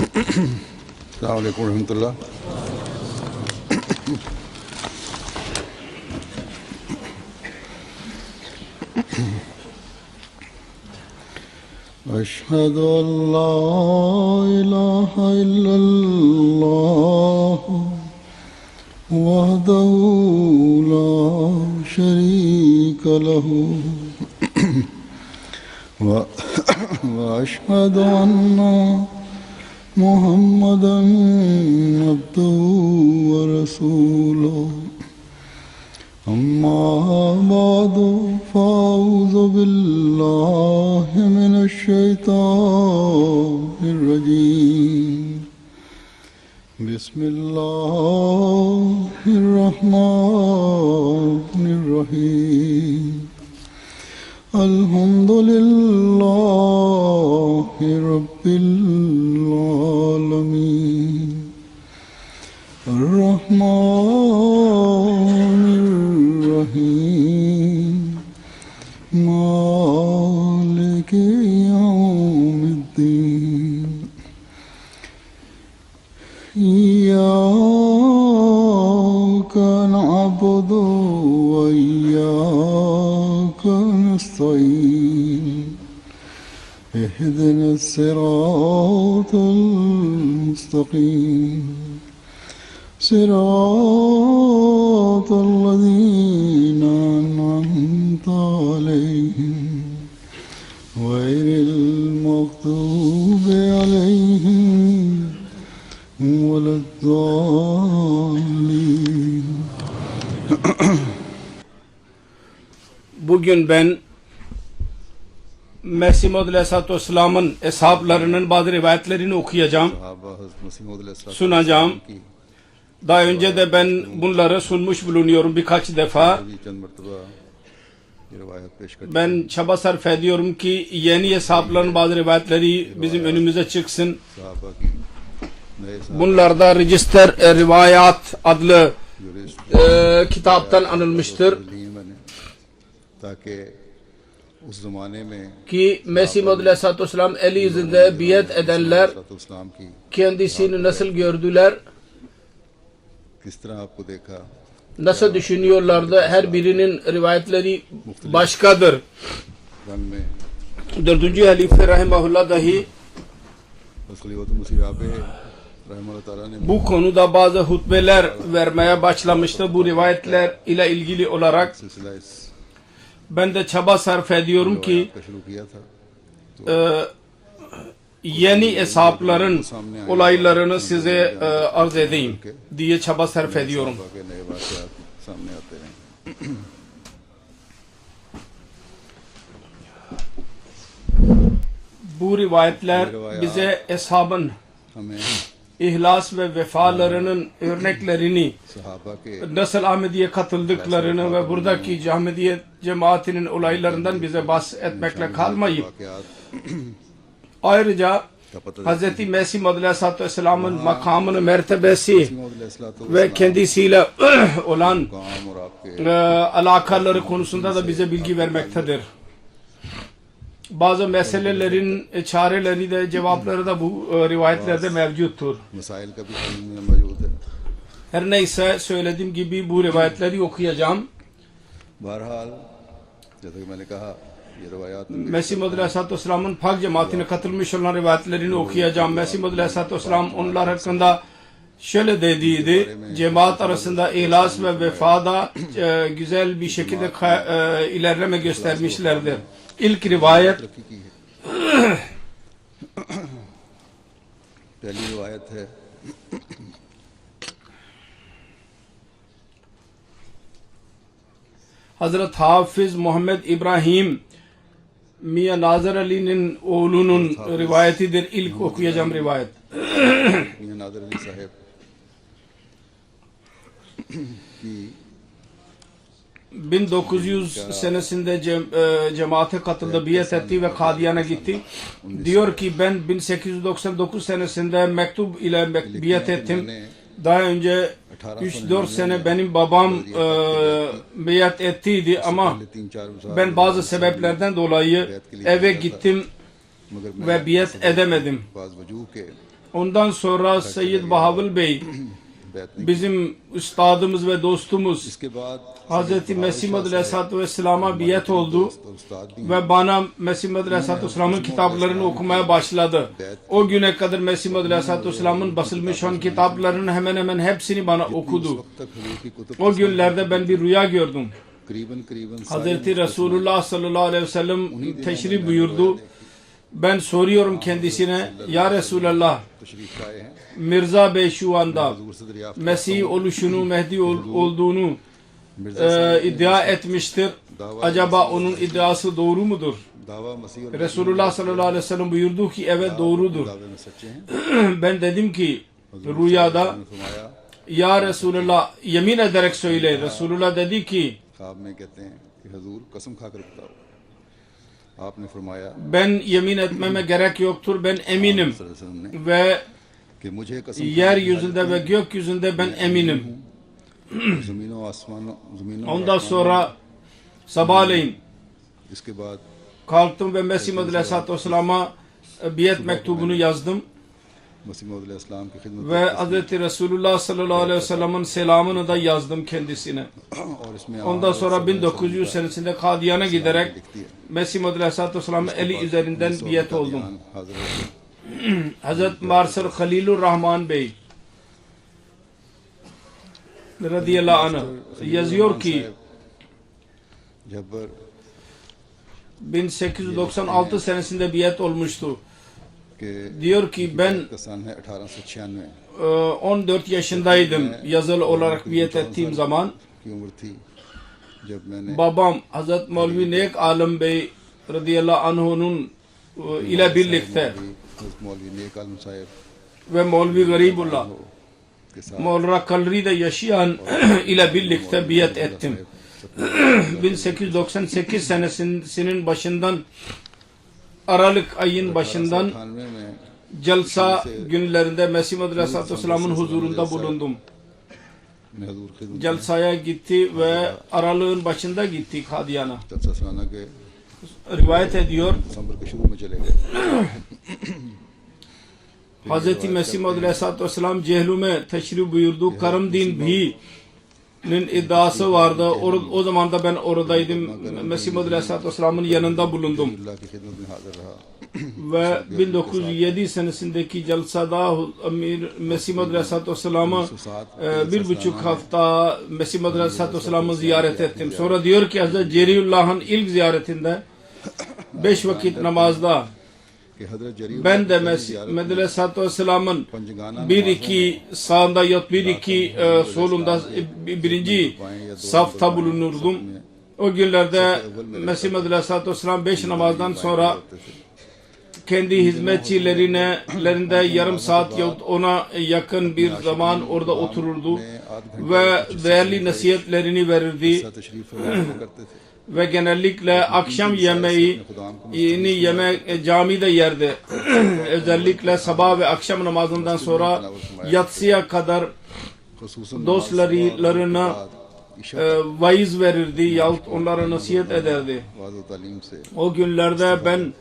Esselamu Aleyküm ve Rahmetullah. أشهد أن لا إله إلا الله وحده لا شريك له وأشهد أن محمدا عبده ورسوله أما بعد فأعوذ بالله من الشيطان الرجيم بسم الله الرحمن الرحيم الحمد لله رب العالمين الرحمن الرحيم مالك يوم الدين إياك نعبد وإياك نستعين اهدنا الصراط المستقيم صراط الذين أنعمت عليهم غير المغضوب عليهم ولا الضالين. Bugün ben Mesih Maud Aleyhisselatü Vesselam'ın eshablarının bazı rivayetlerini okuyacağım, sunacağım. Daha önce de ben bunları sunmuş bulunuyorum birkaç defa. Ben çaba sarf ediyorum ki yeni eshabların bazı rivayetleri bizim önümüze çıksın. Bunlarda Register Rivayat adlı kitaptan alınmıştır. Ki Mesih Maud Aleyhisselatü Vesselam eli yüzünde biat edenler kendisini nasıl gördüler, nasıl düşünüyorlardı, her birinin rivayetleri başkadır. 4. Halife Rahimahullah dahi bu konuda bazı hutbeler vermeye başlamıştı bu rivayetler ile ilgili olarak. Ben de çaba sarf ediyorum ki yeni eshapların olaylarını size arz edeyim diye çaba sarf ediyorum. Bu rivayetler bize eshabın ihlas ve vefalarının örneklerini, nasıl Ahmediye katıldıklarını ve buradaki Ahmediye cemaatinin olaylarından bize bahsetmekle kalmayıp ayrıca Hz. Mesih Maud Aleyhisselatü Vesselam'ın makamını, mertebesi ve kendisiyle olan alakaları konusunda da bize bilgi vermektedir. Bazı meselelerin çareleri de cevapları da bu rivayetlerde mevcuttur. Her neyse söylediğim gibi bu rivayetleri okuyacağım. Mesih Maud Aleyhisselatü Vesselam'ın Pak cemaatine katılmış olan rivayetlerini okuyacağım. Mesih Maud Aleyhisselatü Vesselam onlar hakkında şöyle dediydi: cemaat arasında ihlas ve vefada güzel bir şekilde ilerleme göstermişlerdir. İlk rivayet Hazret Hafız Muhammed İbrahim Miya Nazır Ali'nin oğlunun rivayetidir. İlk okuyacağım rivayet. Miya Nazır Ali sahib 1900 senesinde cemaate katıldı, biat etti ve Kadiyan'a gitti. Diyor ki ben 1899 senesinde mektup ile biat ettim. Daha önce 3-4 sene benim babam biat ettiydi ama ben bazı sebeplerden dolayı eve gittim ve biat edemedim. Ondan sonra Seyyid Bahavul Bey बैत नहीं bizim üstadımız ve dostumuz इसके बाद Hz. Mesih Maud Aleyhisselatü Vesselam'a biat oldu और उस्ताद भी ve bana Mesih Maud Aleyhisselatü Vesselam'ın kitaplarını okumaya başladı. O güne kadar Mesih Maud Aleyhisselatü Vesselam'ın basılmış olan kitaplarının hemen hemen hepsini bana उस okudu. वक्त तक हजूर की Qutub O günlerde ben bir rüya gördüm. करीबन Hazreti Resulullah sallallahu aleyhi ve sellem teşrif buyurdu. Ben soruyorum kendisine, ya Resulallah, तशरीफ लाए हैं Mirza Bey şu anda हजूर से दरियाफ्त Mesih oluşunu, Mehdi olduğunu Mirza iddia etmiştir. Acaba onun iddiası doğru mudur? दावा मसीह और Resulullah sallallahu aleyhi ve sellem buyurdu ki evet doğrudur. दावे में सच्चे हैं Ben dedim ki rüyada, उन्होंने फरमाया ya Resulullah yemin ederek söyle. Resulullah dedi ki ख्वाब में कहते हैं कि हजूर कसम खाकर बताओ आपने फरमाया ben yemin etmeme gerek yoktur, ben eminim सल्लल्लाहु अलैहि वसल्लम ने ve कि मुझे कसम yeryüzünde ve gökyüzünde ben eminim. जमीनों आसमानों जमीनों और Ondan आसमानों sonra sabahleyin इसके बाद kalktım ve Mesih Maud Aleyhisselatü Vesselam'a biat mektubunu yazdım मसीह मौद अलैहिस्सलाम की खिदमत ve Hz. Resulullah sallallahu aleyhi ve sellem'in selamını da yazdım kendisine. और इसमें Ondan sonra 1900 senesinde Kadiyan'a giderek Mesih Maud Aleyhisselatü Vesselam'ın eli üzerinden biat oldum. Hazret Marsal Halilur Rahman Bey radıyallahu anh yazıyor ki जब 1896 senesinde biat olmuştu. के Diyor ki ben का सन है 1896 14 yaşındaydım yazılı olarak biat ettiğim zaman. की उम्र थी जब मैंने Babam Hazret Maulvi Nek Alam Bey radıyallahu anh'un ile birlikte हज़रत मौलवी नेक आलम साहब ve Maulvi Garibullah के साथ Maulra Kalri'de yaşayan ile birlikte biat ettim. 1898 senesinin başından Aralık ayın başından 98 में Celsa günlerinde Mesih Maud Aleyhisselatü Vesselam'ın huzurunda bulundum. मैं हजूर खिदमत Celsa'ya gitti ve aralığın başında gitti Kadiyan'a. जलसा सुनाना के Rivayet ediyor. दिसंबर के शुरू में चले गए Hz. Mesih Maud Aleyhisselatü Vesselam Cehlum'e teşrif buyurdu. Karımdin Bhi'nin iddiası vardı. O zaman da ben oradaydım. Mesih Maud Aleyhisselatü Vesselam'ın yanında bulundum. अल्लाह की खिदमत में हाजिर रहा Ve 1907 senesindeki Celsa'da Mesih Maud Aleyhisselatü Vesselam'ı 1,5 hafta Mesih Maud Aleyhisselatü Vesselam'ı ziyaret ettim. Sonra diyor ki Hz. Ceriyullah'ın ilk ziyaretinde 5 vakit namazda कि हजरत जरीब ben de Mesih Maud Aleyhisselatü Vesselam'ın bir iki sağında yahut bir iki solunda birinci safta bulunurdum. O günlerde Mesih Maud Aleyhisselatü Vesselam 5 namazdan sonra kendi hizmetçilerinde yarım saat yahut ona yakın bir zaman orada otururdu ve değerli nasihatlerini verirdi तशरीफ फरमा करते थे ve genellikle akşam yemeğini camide yerdi. Özellikle sabah ve akşam namazından sonra yatsıya kadar खुसूसन dostlarına vaiz verirdi yahut onlara nasihat ederdi. Was व तालीम से O günlerde ben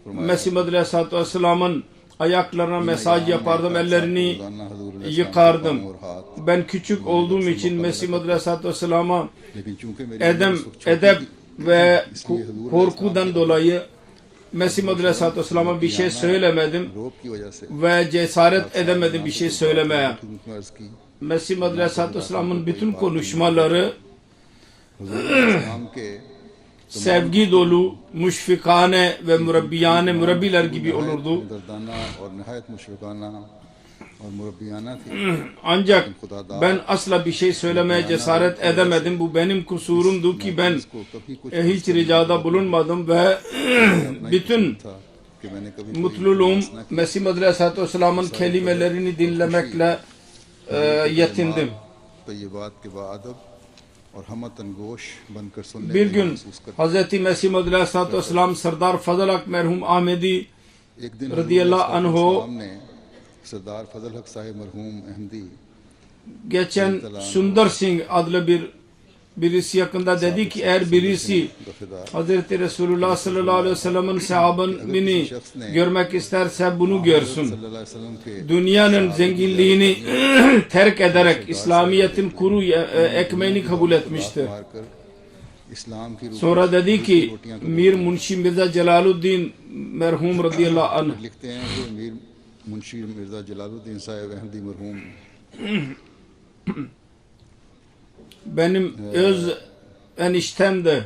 Mesih Maud Aleyhisselatü Vesselam'ın ayaklarına mesaj yapardım, ellerini रोज़ाना हजूर yıkardım. और हाथ Ben küçük olduğum için Mesih Maud Aleyhisselatü Vesselam'a लेकिन चूंकि मेरी edep ve korkudan dolayı Mesih Maud Aleyhisselatü Vesselam'a bir şey söylemedim रोब की वजह से ve cesaret edemedim bir şey söylemeye. खिदमत में अर्ज की Mesih Maud Aleyhisselatü Vesselam'ın bütün konuşmaları हजूर इस्लाम के sevgi dolu, müşfikane ve mürabbiler gibi olurdu. दर्दाना और नहायत मुशफ़िकाना और मुरब्बियाना थी Ancak ben asla bir şey söylemeye cesaret edemedim. Bu benim kusurumdu ki ben इसको कभी कुछ hiç ricada bulunmadım ve bütün था कि मैंने कभी mutluluğum Mesih Maud Aleyhisselatü Vesselam'ın kelimelerini dinlemekle yetindim. तय्यबात के बादब और हमतन गोश बनकर सुनने Bir में gün महसूस करता Hz. Mesih Maud Aleyhisselatü Vesselam Sardar Fazıl Hak merhum Ahmedi एक दिन radıyallahu anhu ने सरदार फजल हक साहिब मरहूम Ahmadi geçen Sundar Singh adlı bir birisi yakında dedi ki eğer birisi Hazreti Resulullah sallallahu aleyhi ve sellem'in sahabını görmek isterse bunu görsün. Dünyanın zenginliğini terk ederek İslamiyet'in kuru ekmeğini kabul etmiştir. Sonra dedi ki Mir Munshi Mirza Celaluddin merhum radıyallahu anh Munshi मिर्जा जलालुद्दीन साहब अहमदी मरहूम benim öz eniştemdi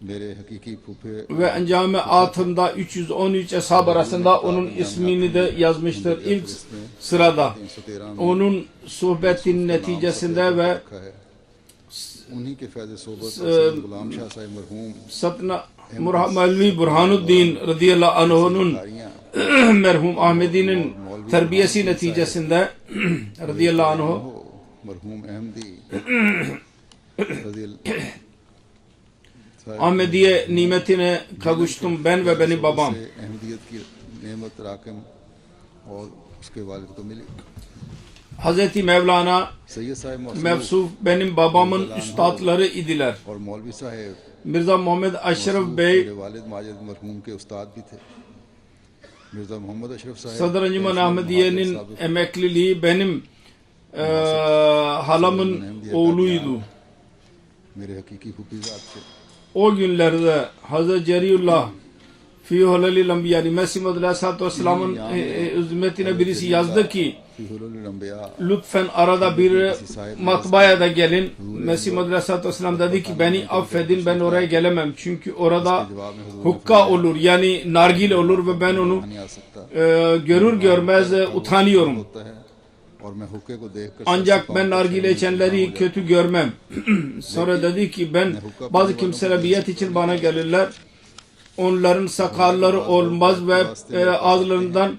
मेरे हकीकी फूफे ve encame atında 313 eshab arasında onun ismini de yazmıştır ilk sırada. Onun sohbetin neticesinde ve उन्हीं के फैज़ सोबत गुलाम शाह साहब मरहूम Satna Mevlevi Burhanuddin radıyallahu anh'un merhum Ahmedi'nin terbiyesi neticesinde radıyallahu anh मरहूम Ahmadi Ahmediye nimetine kavuştum ben ve benim babam. Ahmadiyyat की नेमत राकिम और उसके वालिद को मिली Hazreti Mevlana सैयद साहब Mevsuf benim babamın üstadları idiler. और मौलवी साहब Mirza Muhammed Aşraf Bey मेरे वालिद माजिद मरहूम के उस्ताद भी थे मिर्जा मोहम्मद अशरफ साहब Sadr Encümen Ahmediye'nin emekliliği benim halamın oğluydu. मेरे हकीकी फूफी ज़ात थे O günlerde Hazreti Ceriyullah Fiyuhalil Ambiya yani Mesih Muhammed Aleyhisselatü Vesselam'ın hizmetine birisi yazdı ki फिहुल अंबिया lütfen arada bir matbaaya da gelin. Mesih Muhammed Aleyhisselatü Vesselam dedi ki beni affedin ben oraya gelemem. Çünkü orada hukka olur yani nargile olur ve ben onu नहीं आ सकता görür görmez utanıyorum. होता है और मैं हुक्के को देखकर Ancak ben nargile içenleri kötü görmem. Sonra dedi ki ben bazı kimseler biat için bana gelirler. Onların sakalları olmaz ve ağızlarından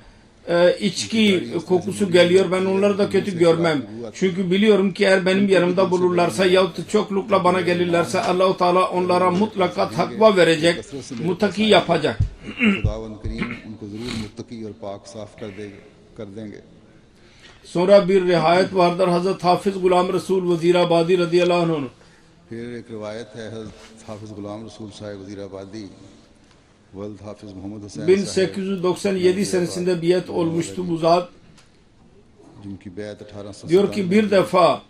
içki kokusu geliyor. Ben onları da kötü görmem. Çünkü biliyorum ki eğer benim yanımda bulurlarsa yahut çoklukla bana gelirlerse Allah-u Teala onlara mutlaka takva verecek, muttaki yapacak. खुदावंद करीम उनको जरूर मुत्तकी और पाक साफ कर देंगे Sonra bir rivayet vardır Hazreti Hafız Gulam Resul Vazirabadi radıyallahu anh. फिर एक रिवायत है हज़रत हाफिज़ गुलाम रसूल साहब वज़ीराबादी वल्द हाफिज़ मोहम्मद हुसैन 1897 senesinde biat olmuştu bu zat. जिनकी बैत 1800 Diyor ki bir defa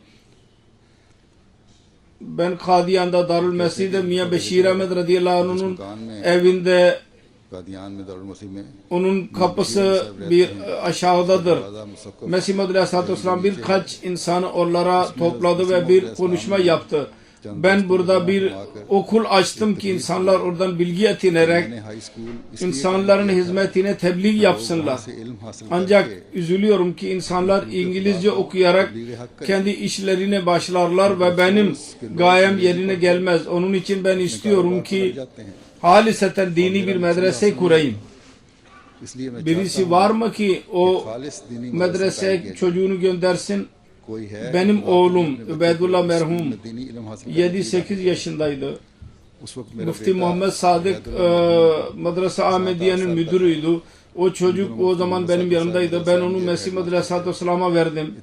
ben Kadiyan'da Darül Mesih'de Miyan Beşir Ahmed radıyallahu anh'un evinde Kadian में दारुल मसीह में onun kapısı bir aşağıdadır. Mesih Muhammed Aleyhisselatü Vesselam birkaç insanı onlara topladı ve bir konuşma yaptı. Ben burada bir okul açtım ki insanlar oradan bilgi edinerek insanların hizmetine tebliğ yapsınlar. Ancak üzülüyorum ki insanlar İngilizce okuyarak kendi işlerine başlarlar ve benim gayem yerine gelmez. Onun için ben istiyorum ki haliseten dini bir medrese kurayım. Birisi var mı ki o medreseye çocuğunu göndersin? Benim oğlum Übeydullah merhum 7-8 yaşındaydı. Müftü Muhammed Sadık Madrasa Ahmediye'nin müdürüydü. O çocuk o zaman benim yanımdaydı. Ben onu Mesih Muhammed Aleyhisselatü Vesselam'a verdim.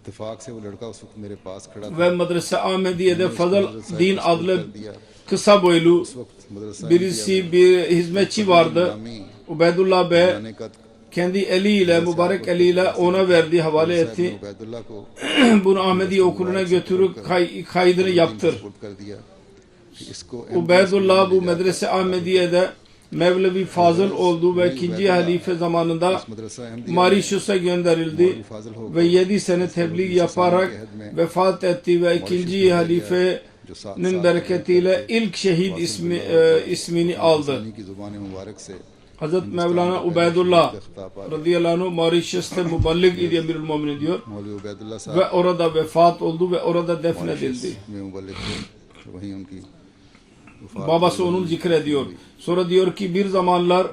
Ve Madrasa Ahmediye'de Fazıl Din adlı kısa boylu birisi bir hizmetçi vardı. Ubeydullah Bey kendi eliyle, mübarek eliyle ona verdi, havale etti. Bunu Ahmediye okuluna götürüp kaydını yaptır. Ubeydullah bu medrese Ahmediye'de Mevlevi Fazıl oldu ve ikinci halife zamanında Mauritius'a gönderildi ve 7 sene tebliğ yaparak vefat etti ve ikinci halifenin bereketiyle ilk şehit ismini aldı. Hazret Mevlana Ubeydullah radıyallahu anh Mauritius'ta muballik idi Emirül Müminin diyor ve orada vefat oldu ve orada defnedildi. Babası onun zikrediyor. Sonra diyor ki bir zamanlar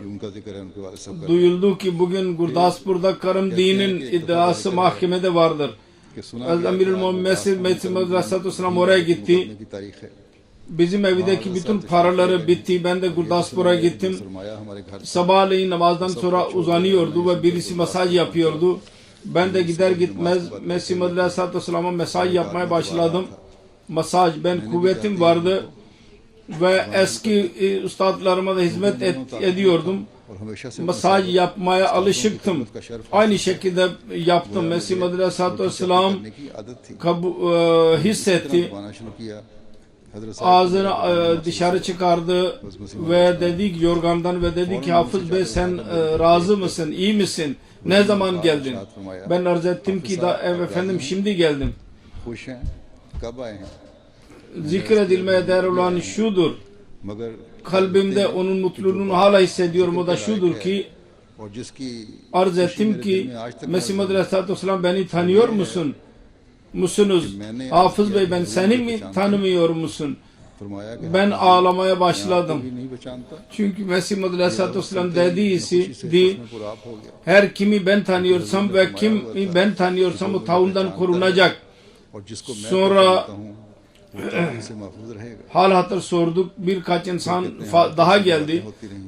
duyuldu ki bugün Gurdaspur'da Karım Din'in iddiası mahkemede vardır. Emirül Müminin Mesih Aleyhisselatü Vesselam oraya gitti. Bizim evdeki bütün paraları bitti. Ben de Gurdaspur'a gittim. Sabahleyin namazdan sonra uzanıyordu ve birisi mesaj yapıyordu. Ben de gider gitmez Mesih Aleyhisselatü Vesselam'a mesaj yapmaya başladım. Masaj, ben kuvvetim vardı ve eski üstadlarıma da hizmet ediyordum. Masaj yapmaya alışıktım. Aynı şekilde yaptım. Mesih Madri Aleyhisselatü Vesselam hissetti. Ağzını dışarı çıkardı ve dedi ki yorgandan ve dedi ki Hafız Bey sen razı mısın? İyi misin? Ne zaman geldin? Ben arz ettim ki efendim şimdi geldim. Zikredilmeye değer olan şudur. Kalbimde onun mutluluğunu hala hissediyorum. O da şudur ki arz ettim ki Mesih Madri Aleyhisselatü Vesselam beni tanıyor musunuz? Hafız Bey ben seni mi tanımıyor musun? Ben ağlamaya başladım. Çünkü Mesih Madri Aleyhisselatü Vesselam dediydi her kimi ben tanıyorsam ve kimi ben tanıyorsam o taundan korunacak. Sonra hal hatır sorduk. Birkaç insan daha geldi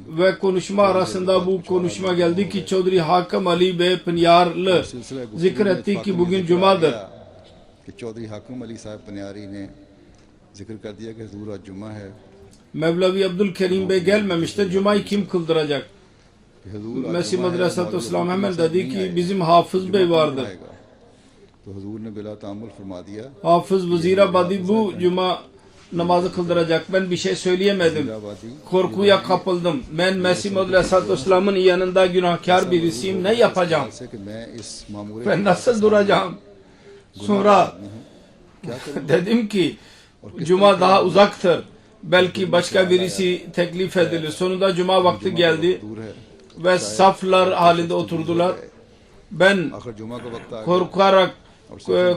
ve konuşma arasında bu konuşma geldi ki Çodri Hakim Ali Bey Pınyarlı zikretti ki bugün Cuma'dır. Mevlevi Abdülkerim Bey gelmemişti. Cuma'yı kim kıldıracak? Mesih Madri Aleyhisselatü Vesselam hemen dedi ki bizim Hafız Bey vardır. Hafız Vazirabadi bu Cuma namazı kıldıracak. Ben bir şey söyleyemedim. Korkuya kapıldım. Ben Mesih Madri Aleyhisselatü Vesselam'ın yanında günahkar birisiyim. Ne yapacağım? Ben nasıl duracağım? Sonra dedim ki Cuma daha uzaktır. Belki başka birisi teklif edilir. Sonunda Cuma vakti geldi ve saflar halinde oturdular. Ben korkarak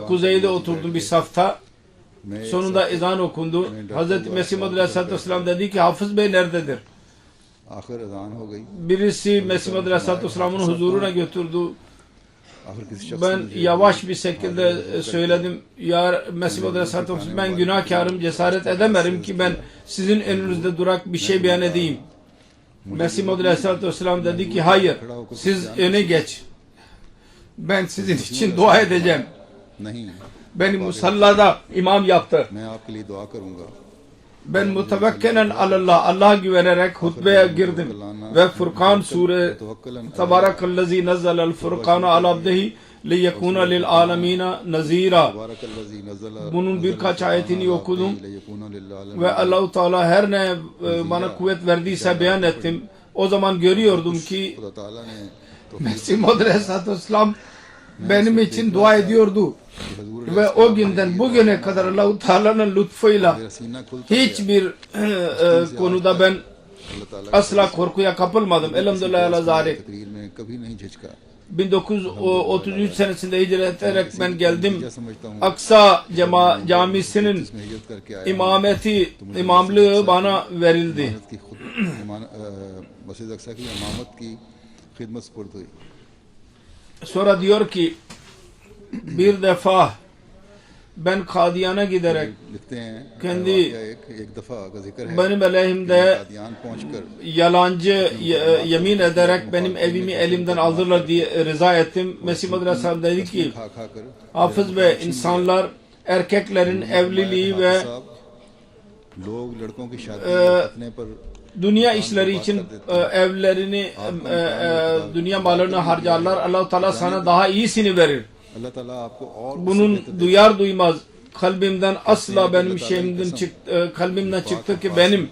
kuzeyde oturdum bir safta. Sonunda ezan okundu. Hazreti Mesih Madri Aleyhisselatü Vesselam dedi ki Hafız Bey nerededir? Birisi Mesih Madri Aleyhisselatü Vesselam'ın huzuruna götürdü. Ben yavaş bir şekilde söyledim. Ya Mesih Madri Aleyhisselatü Vesselam ben günahkarım, cesaret edemerim ki ben sizin önünüzde durak bir şey beyan edeyim. Mesih Madri Aleyhisselatü Vesselam dedi ki hayır siz öne geç. Ben sizin için dua edeceğim. Beni musallada imam yaptı. Ben mutevekkelen Allah'a güvenerek hutbeye girdim. Ve Furkan sure Tebarakallazi nazzelel Furkana ala abdihi liyekuna lil alamina nazira. Bunun birkaç ayetini okudum. Ve Allah-u Teala her ne bana kuvvet verdiyse beyan ettim. O zaman görüyordum ki Mesih Madri Aleyhisselatü Vesselam benim için dua ediyordu. Ve o günden bugüne kadar Allah-u Teala'nın lütfuyla hiçbir konuda ben asla korkuya kapılmadım. Elhamdülillah ala zalik. 1933 senesinde hicret ederek ben geldim. Aksa Camisi'nin imamlığı bana verildi. Sonra diyor ki bir defa ben Kadiyan'a giderek kendi benim aleyhimde yalancı yemin ederek benim evimi elimden aldılar diye rıza ettim. Mesih Madri Aleyhisselam dedi ki Hafız Bey insanlar erkeklerin evliliği ve dünya işleri için evlerini dünya mallarını harcarlar. Allah-u Teala sana daha iyisini verir. Bunun duyar duymaz kalbimden asla benim kalbimden çıktı ki benim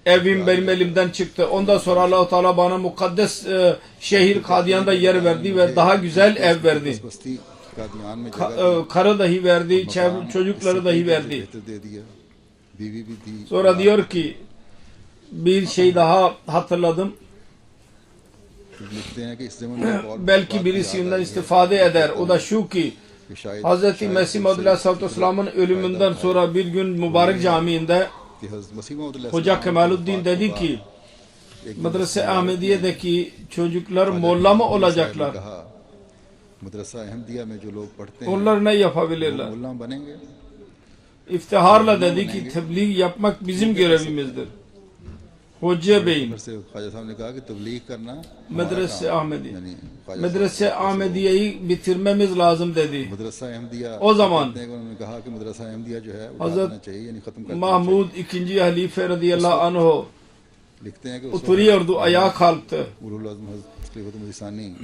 evim benim elimden çıktı. Ondan sonra Allah-u Teala bana mukaddes şehir Kadiyan'da yer verdi ve daha güzel ev verdi. Karı dahi verdi, çocukları dahi verdi. Sonra diyor ki bir şey daha hatırladım. Belki birisinden istifade eder. O da şu ki Hz. Mesih Madri Aleyhisselatü Vesselam'ın ölümünden sonra bir gün mübarek camiinde Hoca Kemaluddin dedi ki Medrese Ahmediye'deki çocuklar molla mı olacaklar? Onlar ne yapabilirler? İftiharla dedi ki tebliğ yapmak bizim görevimizdir. Hoca Bey'in फिर से ख्वाजा साहब ने कहा कि तबलीग करना हमारा Medrese काम है। Ahmedi. यानी Khwaja Medrese Ahmediye'yi bitirmemiz lazım dedi. मदरसा अहमदिया O zaman कहते हैं कि उन्होंने कहा कि मदरसा अहमदिया जो है वो Hazret डालना चाहिए यानी खत्म कर देना Mahmud II. Halife radıyallahu anh चाहिए। लिखते हैं कि उस वक्त oturuyordu, ayağa kalktı उलुल अज़्म हज़रत खलीफत मसीह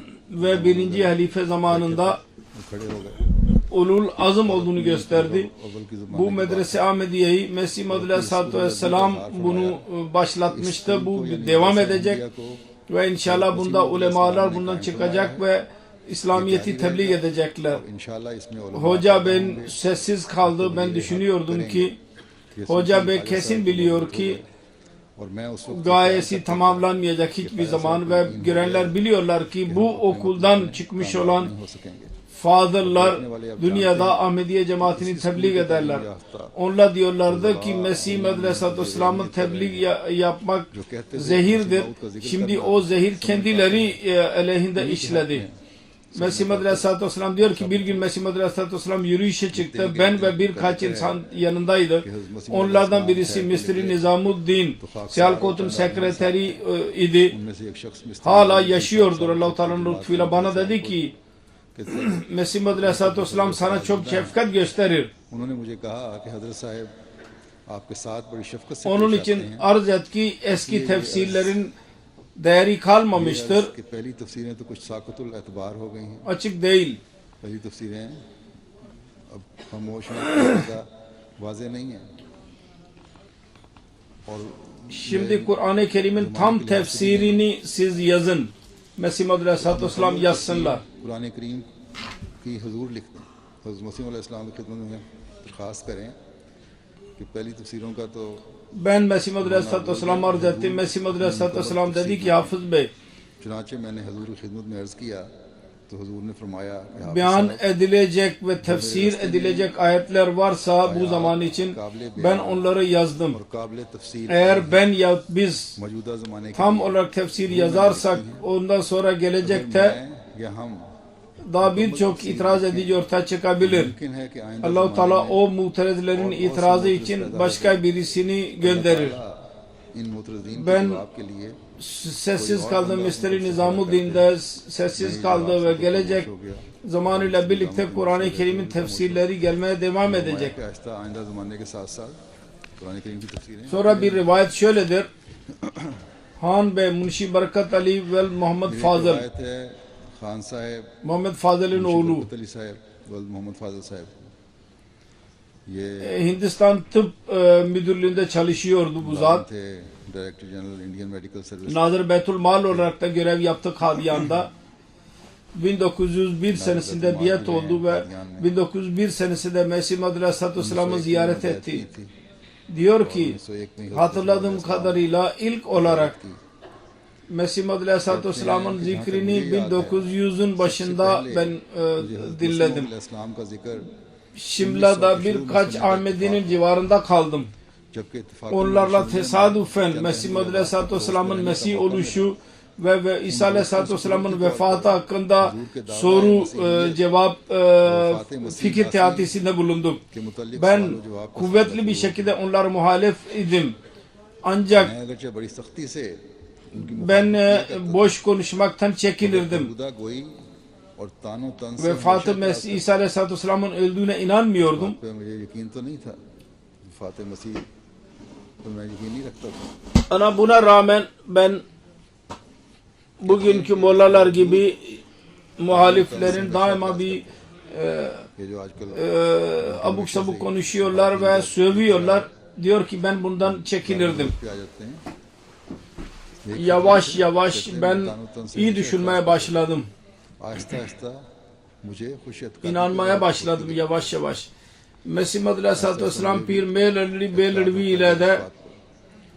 ve 1. Halife zamanında खड़े हो गए ulul azım olduğunu gösterdi. अव्वल की ज़बान Bu Medrese Ahmediye'yi Mesih Maud Aleyhisselatü Vesselam bunu başlatmıştı. Bu devam edecek ve inşallah bunda ulemalar bundan çıkacak ve İslamiyet'i tebliğ edecekler. इंशाल्लाह इसमें उलमा Hoca ben sessiz kaldı. Ben düşünüyordum ki Hoca Bey kesin biliyor ki और मैं उस वक्त gayesi tamamlanmayacak hiçbir zaman ve görenler biliyorlar ki bu okuldan çıkmış olan हो सकेंगे Fadıllar dünyada Ahmediye cemaatini tebliğ ederler. Onlar diyorlardı ki Mesih Maud Aleyhisselatü Vesselam'ın tebliğ yapmak zehirdir. Şimdi o zehir kendileri aleyhinde işledi. Mesih Maud Aleyhisselatü Vesselam diyor ki bir gün Mesih Maud Aleyhisselatü Vesselam yürüyüşe çıktı. Ben ve birkaç insan yanındaydı. Onlardan birisi Mr. Nizamuddin Sialkot'un sekreteri idi. उनमें से एक शख्स mister Hala yaşıyordur Allah-u Teala'nın lütfuyla. Bana dedi ki Mesih Maud Aleyhisselatü Vesselam sana çok şefkat gösterir. उन्होंने मुझे कहा कि हजरत साहब आपके साथ बड़ी शफकत से Onun पेश için आते हैं arz et ki eski tefsirlerin değeri kalmamıştır. कि पहली तफसीरें तो कुछ साकतुल एतबार हो गई हैं Açık değil. पहली तफसीरें अब खामोश हैं वाजे नहीं हैं और Şimdi Kur'an-ı Kerim'in tam tefsirini siz yazın. Mesih Maud Aleyhisselatü Vesselam yazsınlar. Quran करीम की हजूर लिखते हैं हज़रत मसीह अलैहिस्सलाम की खिदमत में दरख्वास्त करें कि पहली तफसीरों का तो Ben Mesih Maud Aleyhisselatü Vesselam arz ettim. Mesih Maud Aleyhisselatü Vesselam dedi ki Hafız Bey चुनाचे मैंने हजूर की खिदमत में अर्ज़ किया तो हजूर ने फरमाया कि हाफ़िज़ beyan साहब, edilecek ve tefsir edilecek ayetler varsa bu zaman için ben onları yazdım. और काबिल तफसीर Eğer ben ya biz मौजूदा ज़माने के tam olarak tefsir yazarsak ondan sonra gelecekte मैं या हम daha birçok itiraz edici ortaya çıkabilir. मुमकिन है कि आइंदा Allah-u Teala ज़माने में o muterezlerin itirazı için başka birisini gönderir. इन मुतरदीन के Ben जवाब के लिए sessiz kaldı. Mr. Nizamuddin de sessiz kaldı ve gelecek zamanıyla birlikte Kur'an-ı Kerim'in tefsirleri gelmeye devam edecek. कि आहिस्ता आइंदा ज़माने के साथ साथ कुरान करीम की तफसीरें Sonra bir rivayet şöyledir. Han Bey, Munşi Barakat Ali ve Muhammed Fazıl. रिवायत है खान साहब Muhammed Fazıl'ın oğlu. बरकत अली साहब व मोहम्मद फाजिल साहब ये Hindistan Tıp Müdürlüğü'nde çalışıyordu bu zat. थे director general Indian medical service Nazır Beytül Mal olarak da görev yaptı Kadiyan'da. 1901 senesinde biat oldu ve 1901 senesinde Mesih Maud Aleyhisselatü Vesselam'ı ziyaret etti. Diyor ki hatırladığım kadarıyla ilk olarak Mesih Maud Aleyhisselatü Vesselam'ın zikrini 1900'ün başında ben dinledim. इस्लाम का जिक्र Şimla'da birkaç Ahmedi'nin civarında kaldım. जबकि इत्तेफाक Onlarla tesadüfen Mesih Maud Aleyhisselatü Vesselam'ın Mesih oluşu ve İsa Aleyhisselatü Vesselam'ın vefatı hakkında soru cevap fikir teatisinde bulundum. के मुतल्लिक Ben सवाल व जवाब का kuvvetli bir şekilde onlara muhalif idim. Ancak मैं अगरचे बड़ी सख्ती से उनकी ben boş konuşmaktan çekinirdim. खुदा गोई और तानो तन से Vefatı Mesih İsa Aleyhisselatü Vesselam'ın öldüğüne inanmıyordum. पे मुझे यकीन तो नहीं था फातिह मसीह पर मैं यकीन नहीं रखता था Ama buna rağmen ben bugünkü mollalar gibi muhaliflerin daima bir ये जो आजकल abuk sabuk konuşuyorlar ve sövüyorlar. Diyor ki ben bundan çekinirdim. पे आ जाते हैं Yavaş yavaş ben iyi düşünmeye başladım. Aahista आहिस्ता मुझे खुशियत का İnanmaya başladım yavaş yavaş. Mesih Maud Aleyhisselatü Vesselam Pir Mevlvi Belirvi ile de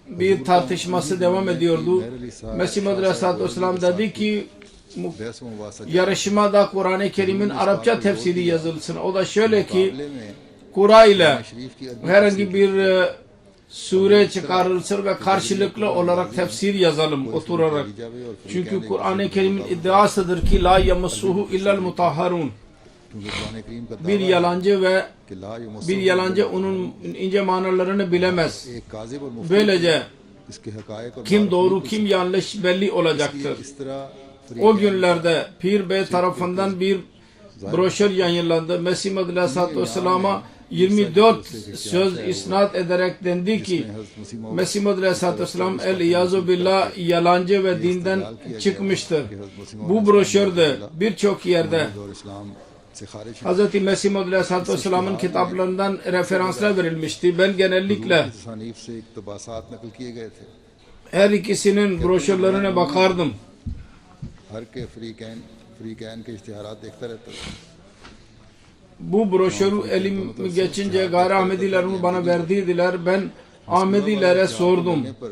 bir tartışması devam ediyordu. Mesih Maud Aleyhisselatü Vesselam dedi ki बहस मुबासा yarışmada Kur'an-ı Kerim'in Arapça tefsiri yazılsın. O da şöyle ki मामले में Kur'a ile शरीफ की अरबी herhangi bir sure çıkarılsın ve karşılıklı olarak tefsir yazalım oturarak. Çünkü Kur'an-ı Kerim'in iddiasıdır ki la yamassuhu illal mutahharun. क्योंकि कुरान करीम का Bir yalancı ve कि ला युमस्सुहु bir yalancı onun ince manalarını bilemez. एक काजिब और मुफ्ती Böylece इसके हकायक और kim doğru मारूफ kim yanlış belli olacaktır. इस तरह O günlerde Pir Bey tarafından bir broşür yayınlandı. Mesih Maud Aleyhisselatü Vesselam'a 24 söz isnat ederek dendi ki Mesih Maud Aleyhisselatü Vesselam el-İyazu billah yalancı ve dinden çıkmıştır. Bu broşürde birçok yerde और इस्लाम से खारिज Hz. Mesih Maud Aleyhisselatü Vesselam'ın kitaplarından referanslar verilmişti. Ben genellikle तसानीफ से इक़्तिबासात नकल किए गए थे her ikisinin broşürlerine bakardım. हर के फ्रीकैन के इश्तिहारात देखता रहता था Bu broşürü elim geçince gayri Ahmedilerin bana verdiydiler. Ben Ahmedilere sordum. ने पर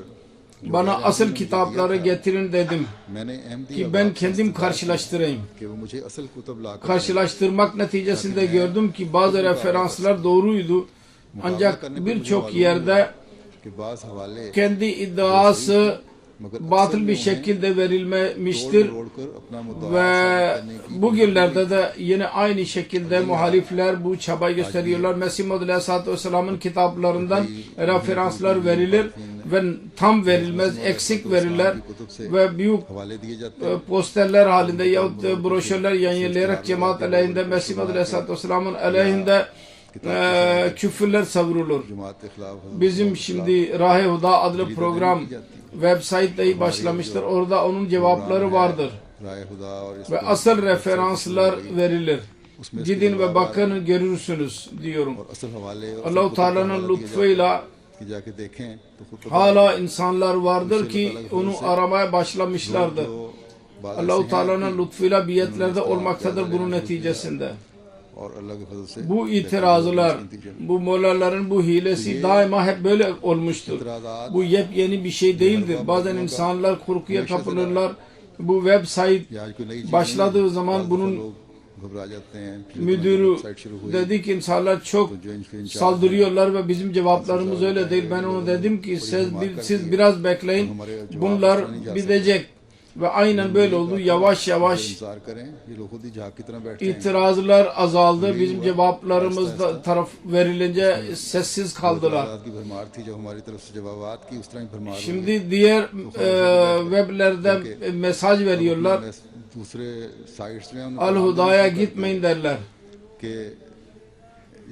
Bana asıl kitapları getirin dedim मैंने Ahmadi ki ben kendim karşılaştırayım. कि वो मुझे असल कुतुब लाकर Karşılaştırmak neticesinde gördüm ki bazı referanslar doğruydu. Ancak birçok yerde कि बाज़ हवाले kendi iddiası batıl bir şekilde verilmemiştir. तोड़कर अपना मुद्दा Ve bugünlerde de yine aynı şekilde muhalifler bu çabayı gösteriyorlar. Mesih Maud Aleyhisselatü Vesselam'ın kitaplarından referanslar verilir ve tam verilmez, eksik verirler ve büyük हवाले दिए जाते हैं posterler halinde yahut broşürler yayınlayarak cemaat aleyhinde, Mesih Maud Aleyhisselatü Vesselam'ın aleyhinde küfürler savurulur. जमात के खिलाफ Bizim şimdi Rahe Huda adlı program web site'de başlamıştır. Orada onun cevapları vardır. राय खुदा और इस Ve asıl referanslar verilir. Gidin ve bakın görürsünüz diyorum. और असल हवाले और Allah-u Teala'nın lütfuyla कि जाके देखें तो खुद पता hala insanlar vardır ki onu aramaya başlamışlardır. जो बात Allah-u Teala'nın lütfuyla biyetlerde olmaktadır bunun neticesinde. और अल्लाह के फजल से Bu itirazlar, bu mollaların bu hilesi daima hep böyle olmuştur. Bu yepyeni bir şey değildir. Bazen insanlar korkuya kapılırlar. Bu web site या आज कोई नई चीज़ başladığı zaman नहीं, bunun लोग घबरा जाते हैं müdürü साइट शुरू हुई dedi ki insanlar çok जो इनके saldırıyorlar ve bizim cevaplarımız öyle değil. Ben ona dedim ki siz biraz bekleyin. Bunlar bitecek. Ve aynen böyle oldu. Yavaş yavaş इंतजार करें ये लोग खुद ही झाग की तरह बैठते हैं itirazlar azaldı. Bizim cevaplarımız da taraf verilince sessiz kaldılar. की भरमार थी जो हमारी तरफ से जवाबात की उस तरह ही भरमार हुई। Şimdi diğer weblerde mesaj veriyorlar. मैं दूसरे साइट्स में उन्हें Al-Huda'ya gitmeyin derler. कि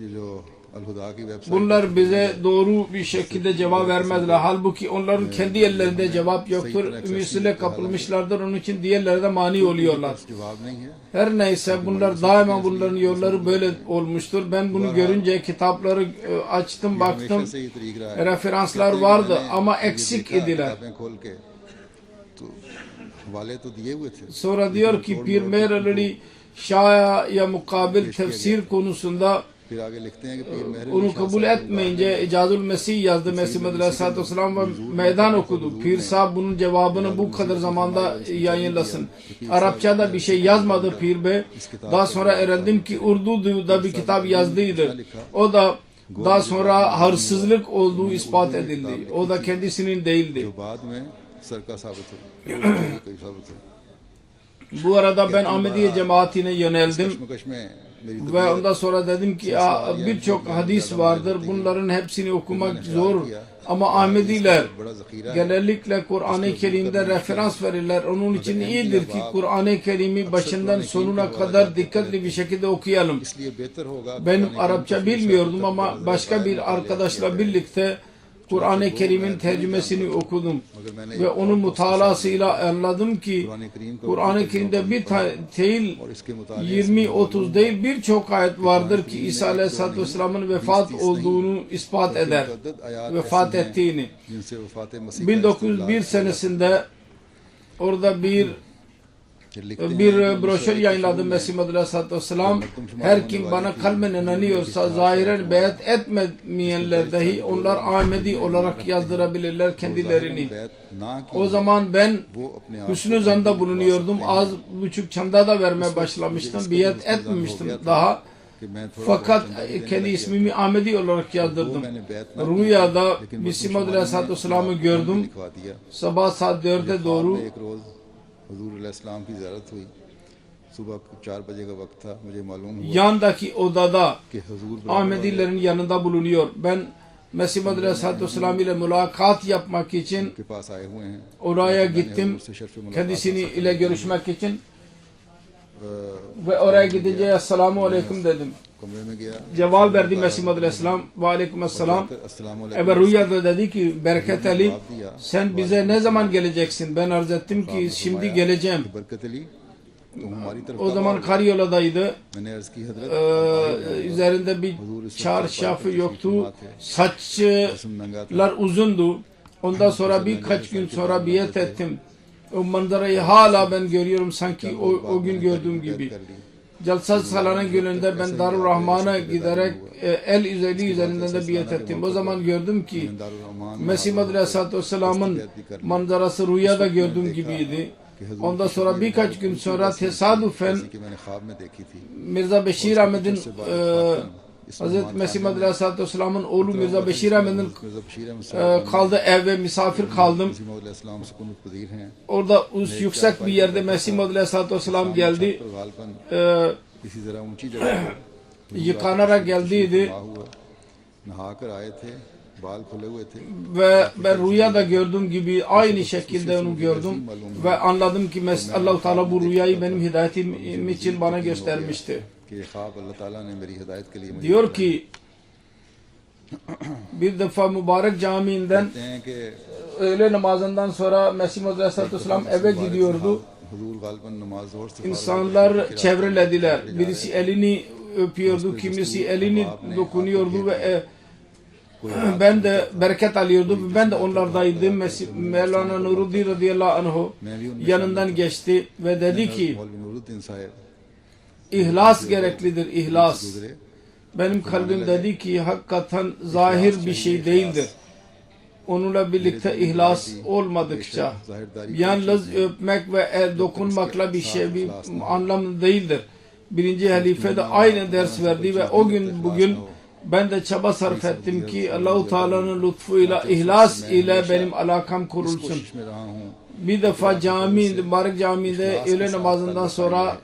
ये जो अल-हुदा की website Bunlar bize doğru bir şekilde cevap vermezler. Halbuki onların kendi ellerinde cevap yoktur. Ümitsizliğe kapılmışlardır. Onun için diğerleri de mani oluyorlar. जवाब नहीं है Her neyse bunlar daima bunların yolları böyle olmuştur. Ben bunu görünce kitapları açtım baktım. हमेशा से ये तरीक रहा है Referanslar vardı ama eksik idiler. किताबें खोल के तो हवाले तो दिए हुए थे Sonra diyor ki Pir Meher Ali Şah'a mukabil tefsir konusunda फिर आगे लिखते हैं कि पीर मेहर onu kabul etmeyince İcazül Mesih yazdı. Mesih Maud Aleyhisselatü Vesselam ve meydan okudu. Pir Sahib bunun cevabını bu kadar zamanda yayınlasın. Arapçada bir şey yazmadı Pir Bey. Daha sonra öğrendim ki Urdu'da bir kitap yazdıydı. O da daha sonra hırsızlık olduğu ispat edildi. O da kendisinin değildi. जो बाद में सरका साबित हो कई साबित हो Bu arada ben Ahmediye cemaatine yöneldim. कश्मकश में मेरी Ve ondan sonra dedim ki birçok hadis vardır. Bunların hepsini okumak zor. Ama Ahmediler बड़ा जखीरा genellikle Kur'an-ı Kerim'de referans verirler. Onun için iyidir ki Kur'an-ı Kerim'i başından sonuna kadar dikkatli bir şekilde okuyalım. इसलिए बेहतर होगा Benim Arapça bilmiyordum ama başka bir arkadaşla birlikte Kur'an-ı Kerim'in tercümesini okudum. Ve onun mutalasıyla anladım ki Kur'an-ı Kerim'de bir değil और इसके मुताबिक 20-30 değil birçok ayet vardır ki İsa Aleyhisselatü Vesselam'ın vefat olduğunu ispat eder. Vefat ettiğini. जिनसे वफात मसीह 1901 senesinde orada bir broşür yayınladı Mesih Maud Aleyhisselatü Vesselam. Her kim bana kalben inanıyorsa zahiren beyat etmeyenler dahi onlar Ahmedi olarak yazdırabilirler kendilerini. O zaman ben hüsnü zanda bulunuyordum. Az buçuk çanda da vermeye başlamıştım. Biat etmemiştim daha. Fakat kendi ismimi Ahmedi olarak yazdırdım. Rüyada Mesih Maud Aleyhisselatü Vesselam'ı gördüm. Sabah saat 4'e doğru एक रोज हुजूर अलैहिस्सलाम की ज़ियारत हुई सुबह 4 बजे का वक्त था मुझे मालूम हुआ yandaki odada कि हुजूर Ahmedilerin yanında bulunuyor. Ben Mesih Maud Aleyhisselatü Vesselam ile mülakat yapmak için के पास आए हुए हैं oraya gittim. Kendisini ile görüşmek için ve oraya gidince Esselamu Aleyküm dedim. कमरे में गया Cevap verdi Mesih Maud Aleyhisselam. Ve Aleyküm Esselam. अस्सलाम Rüyada dedi ki Bereket Ali sen bize ne zaman geleceksin? Ben arz ettim ki şimdi geleceğim. Barkat अली तो हमारी तरफ O zaman karyoladaydı. मैंने अर्ज की हजरत Üzerinde bir çarşafı yoktu. Saçlar uzundu. Ondan sonra birkaç gün sonra biat ettim. O manzarayı hala ben görüyorum sanki o gün gördüğüm gibi. Jalsa Salana gününde ben Darul Rahman'a giderek el üzerinden de biat ettim. O zaman gördüm ki Mesih Maud Aleyhisselatü Vesselam'ın manzarası rüyada gördüğüm gibiydi. Ondan sonra birkaç gün sonra tesadüfen कि मैंने ख्वाब में देखी थी Mirza Beşir Ahmet'in Hazreti Mesih Maud Aleyhisselatü Vesselam'ın oğlu Mirza Beşir Ahmet'in Mirza बशीर अहमद साहब kaldığı eve misafir kaldım. मसीह मौद अलैहिस्सलाम सुकूनत पजीर हैं Orada yüksek bir yerde Mesih Maud Aleyhisselatü Vesselam geldi. पर गालबन किसी जरा ऊंची जगह पर Yıkanarak geldiydi नहा हुआ नहा कर आए थे बाल खुले हुए थे ve ben rüyada gördüğüm gibi aynı şekilde onu gördüm ve anladım ki Allah-u Teala bu rüyayı benim hidayetim için bana göstermişti. कि ये ख्वाब अल्लाह ताला ने मेरी हिदायत के लिए मुझे Diyor ki bir defa mübarek camiinden कहते हैं कि öğle namazından sonra Mesih Maud Aleyhisselatü Vesselam eve gidiyordu. हुजूर गालबन नमाज जोर से İnsanlar çevrelediler. Birisi elini öpüyordu, kimisi elini dokunuyordu ve ben de bereket alıyordum. Ben de onlardaydım. Mevlana Nuruddin radıyallahu anhu yanından geçti ve dedi ki मौलवी नूरुद्दीन साहब ihlas gereklidir, ihlas. गुजरे Benim kalbim dedi ki hakikaten zahir bir şey değildir. Onunla birlikte ihlas olmadıkça yalnız öpmek ve el dokunmakla bir şey bir anlamı değildir. Birinci halife de aynı ders verdi ve o gün bugün ben de çaba sarf ettim ki Allah-u Teala'nın lütfuyla ihlas ile benim alakam kurulsun. कोशिश में रहा हूँ Bir defa mübarek camide öğle namazından sonra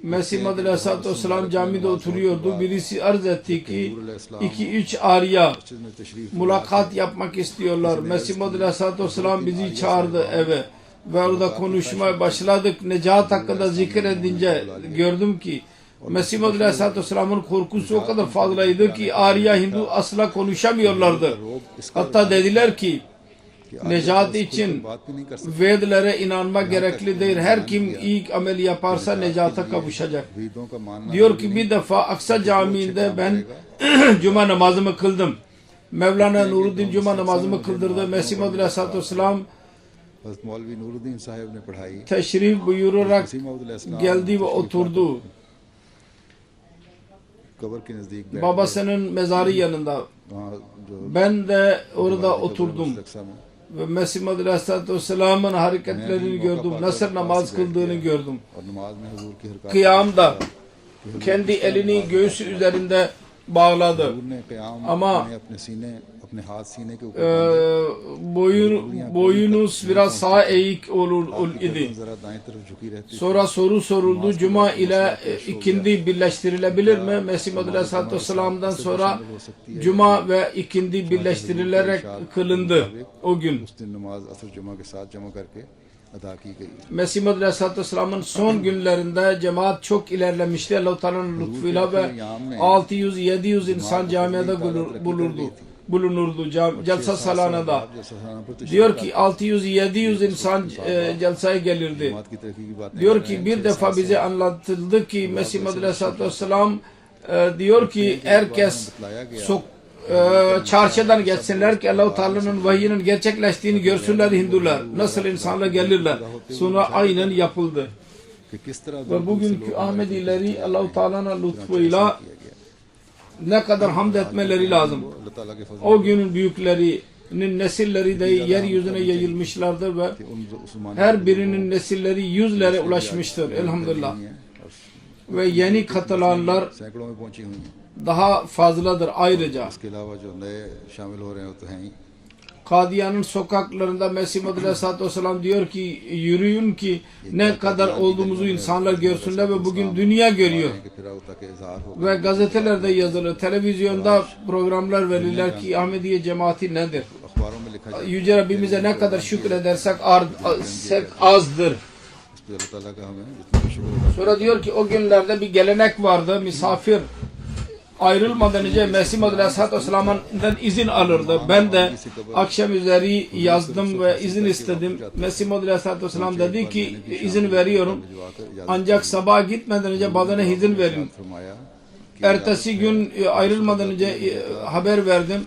Mesih Maud Aleyhisselatü Vesselam camide oturuyordu. Birisi arz etti ki 2-3 arya मस्जिद में तशरीफ mülakat yapmak istiyorlar. Mesih Maud Aleyhisselatü Vesselam bizi çağırdı eve ve orada konuşmaya başladık. Necat hakkında zikir edince gördüm ki Mesih Maud Aleyhisselatü Vesselam'ın korkusu o kadar fazlaydı ki Arya Hindu asla konuşamıyorlardı. Hatta dediler ki Necat için बात भी नहीं कर सकते Vedlere inanmak gerekli değil. Her kim ilk amel yaparsa Necat'a kavuşacak. वेदों का मानना Diyor ki bir defa Aksa Camii'nde ben cuma namazımı kıldım. Mevlana Nuruddin cuma namazımı kıldırdı. Mesih Maud Aleyhisselatü Vesselam हज़रत मौलवी नूरुद्दीन साहब ने पढ़ाई teşrif buyurarak मसीह मौद अलैहिस्सलाम geldi ve oturdu. कब्र के नजदीक बैठ Babasının mezarı yanında. वहाँ जो Ben de orada oturdum. रक्षा में Ve Mesih Maud Aleyhisselatü Vesselam'ın hareketlerini gördüm. Nasıl namaz kıldığını gördüm. और नमाज में हुजूर की हरकत Kıyamda kendi elini göğsü üzerinde bağladı. हुजूर ने क़याम Ama में अपने सीने अपने हाथ सीने के ऊपर boyunuz biraz sağa eğik idi. जरा दाएं तरफ झुकी रहती Sonra soru soruldu. Cuma ile ikindi birleştirilebilir mi? Mesih Maud Aleyhisselatü Vesselam'dan sonra Cuma ve ikindi birleştirilerek kılındı o gün. उस दिन नमाज असर जुमा के साथ जमा करके अदा की गई Mesih Maud Aleyhisselatü Vesselam'ın son günlerinde cemaat çok ilerlemişti. Allah-u Teala'nın lütfuyla ve 600-700 insan camiada bulunurdu. Celsa Salana'da. Diyor ki 600-700 insan celsaya gelirdi. जमात की तरक्की की बात Diyor ki bir defa bize anlatıldı ki Mesih Maud Aleyhisselatü Vesselam diyor ki herkes çarşıdan geçsinler ki Allah-u Teala'nın vahyinin gerçekleştiğini görsünler Hindular. Nasıl insanlar gelirler. Sonra aynen yapıldı. कि किस तरह Ve bugünkü Ahmedileri Allah-u Teala'nın lütfuyla ne kadar hamd etmeleri lazım. अल्लाह ताला के फजल O günün büyüklerinin nesilleri de yeryüzüne yayılmışlardır ve her birinin nesilleri yüzlere ulaşmıştır elhamdülillah. Ve yeni katılanlar सैकड़ों में पहुंची हुई हैं daha fazladır ayrıca. इसके अलावा जो नए शामिल हो रहे हैं वो तो हैं ही Kadiyan'ın sokaklarında Mesih Muhammed Aleyhisselatü Vesselam diyor ki yürüyün ki ne kadar olduğumuzu insanlar görsünler ve bugün dünya görüyor. Ve gazetelerde yazılı, televizyonda programlar verirler ki Ahmediye cemaati nedir? Yüce Rabbimize ne kadar şükredersek azdır. Sonra diyor ki o günlerde bir gelenek vardı. Misafir ayrılmadan önce Mesih Muhammed Aleyhisselatü Vesselam'dan izin alırdı. Ben de akşam üzeri yazdım ve izin istedim. Mesih Muhammed Aleyhisselatü Vesselam dedi ki izin veriyorum. Ancak sabah gitmeden önce bana izin verin. Ertesi gün ayrılmadan önce haber verdim.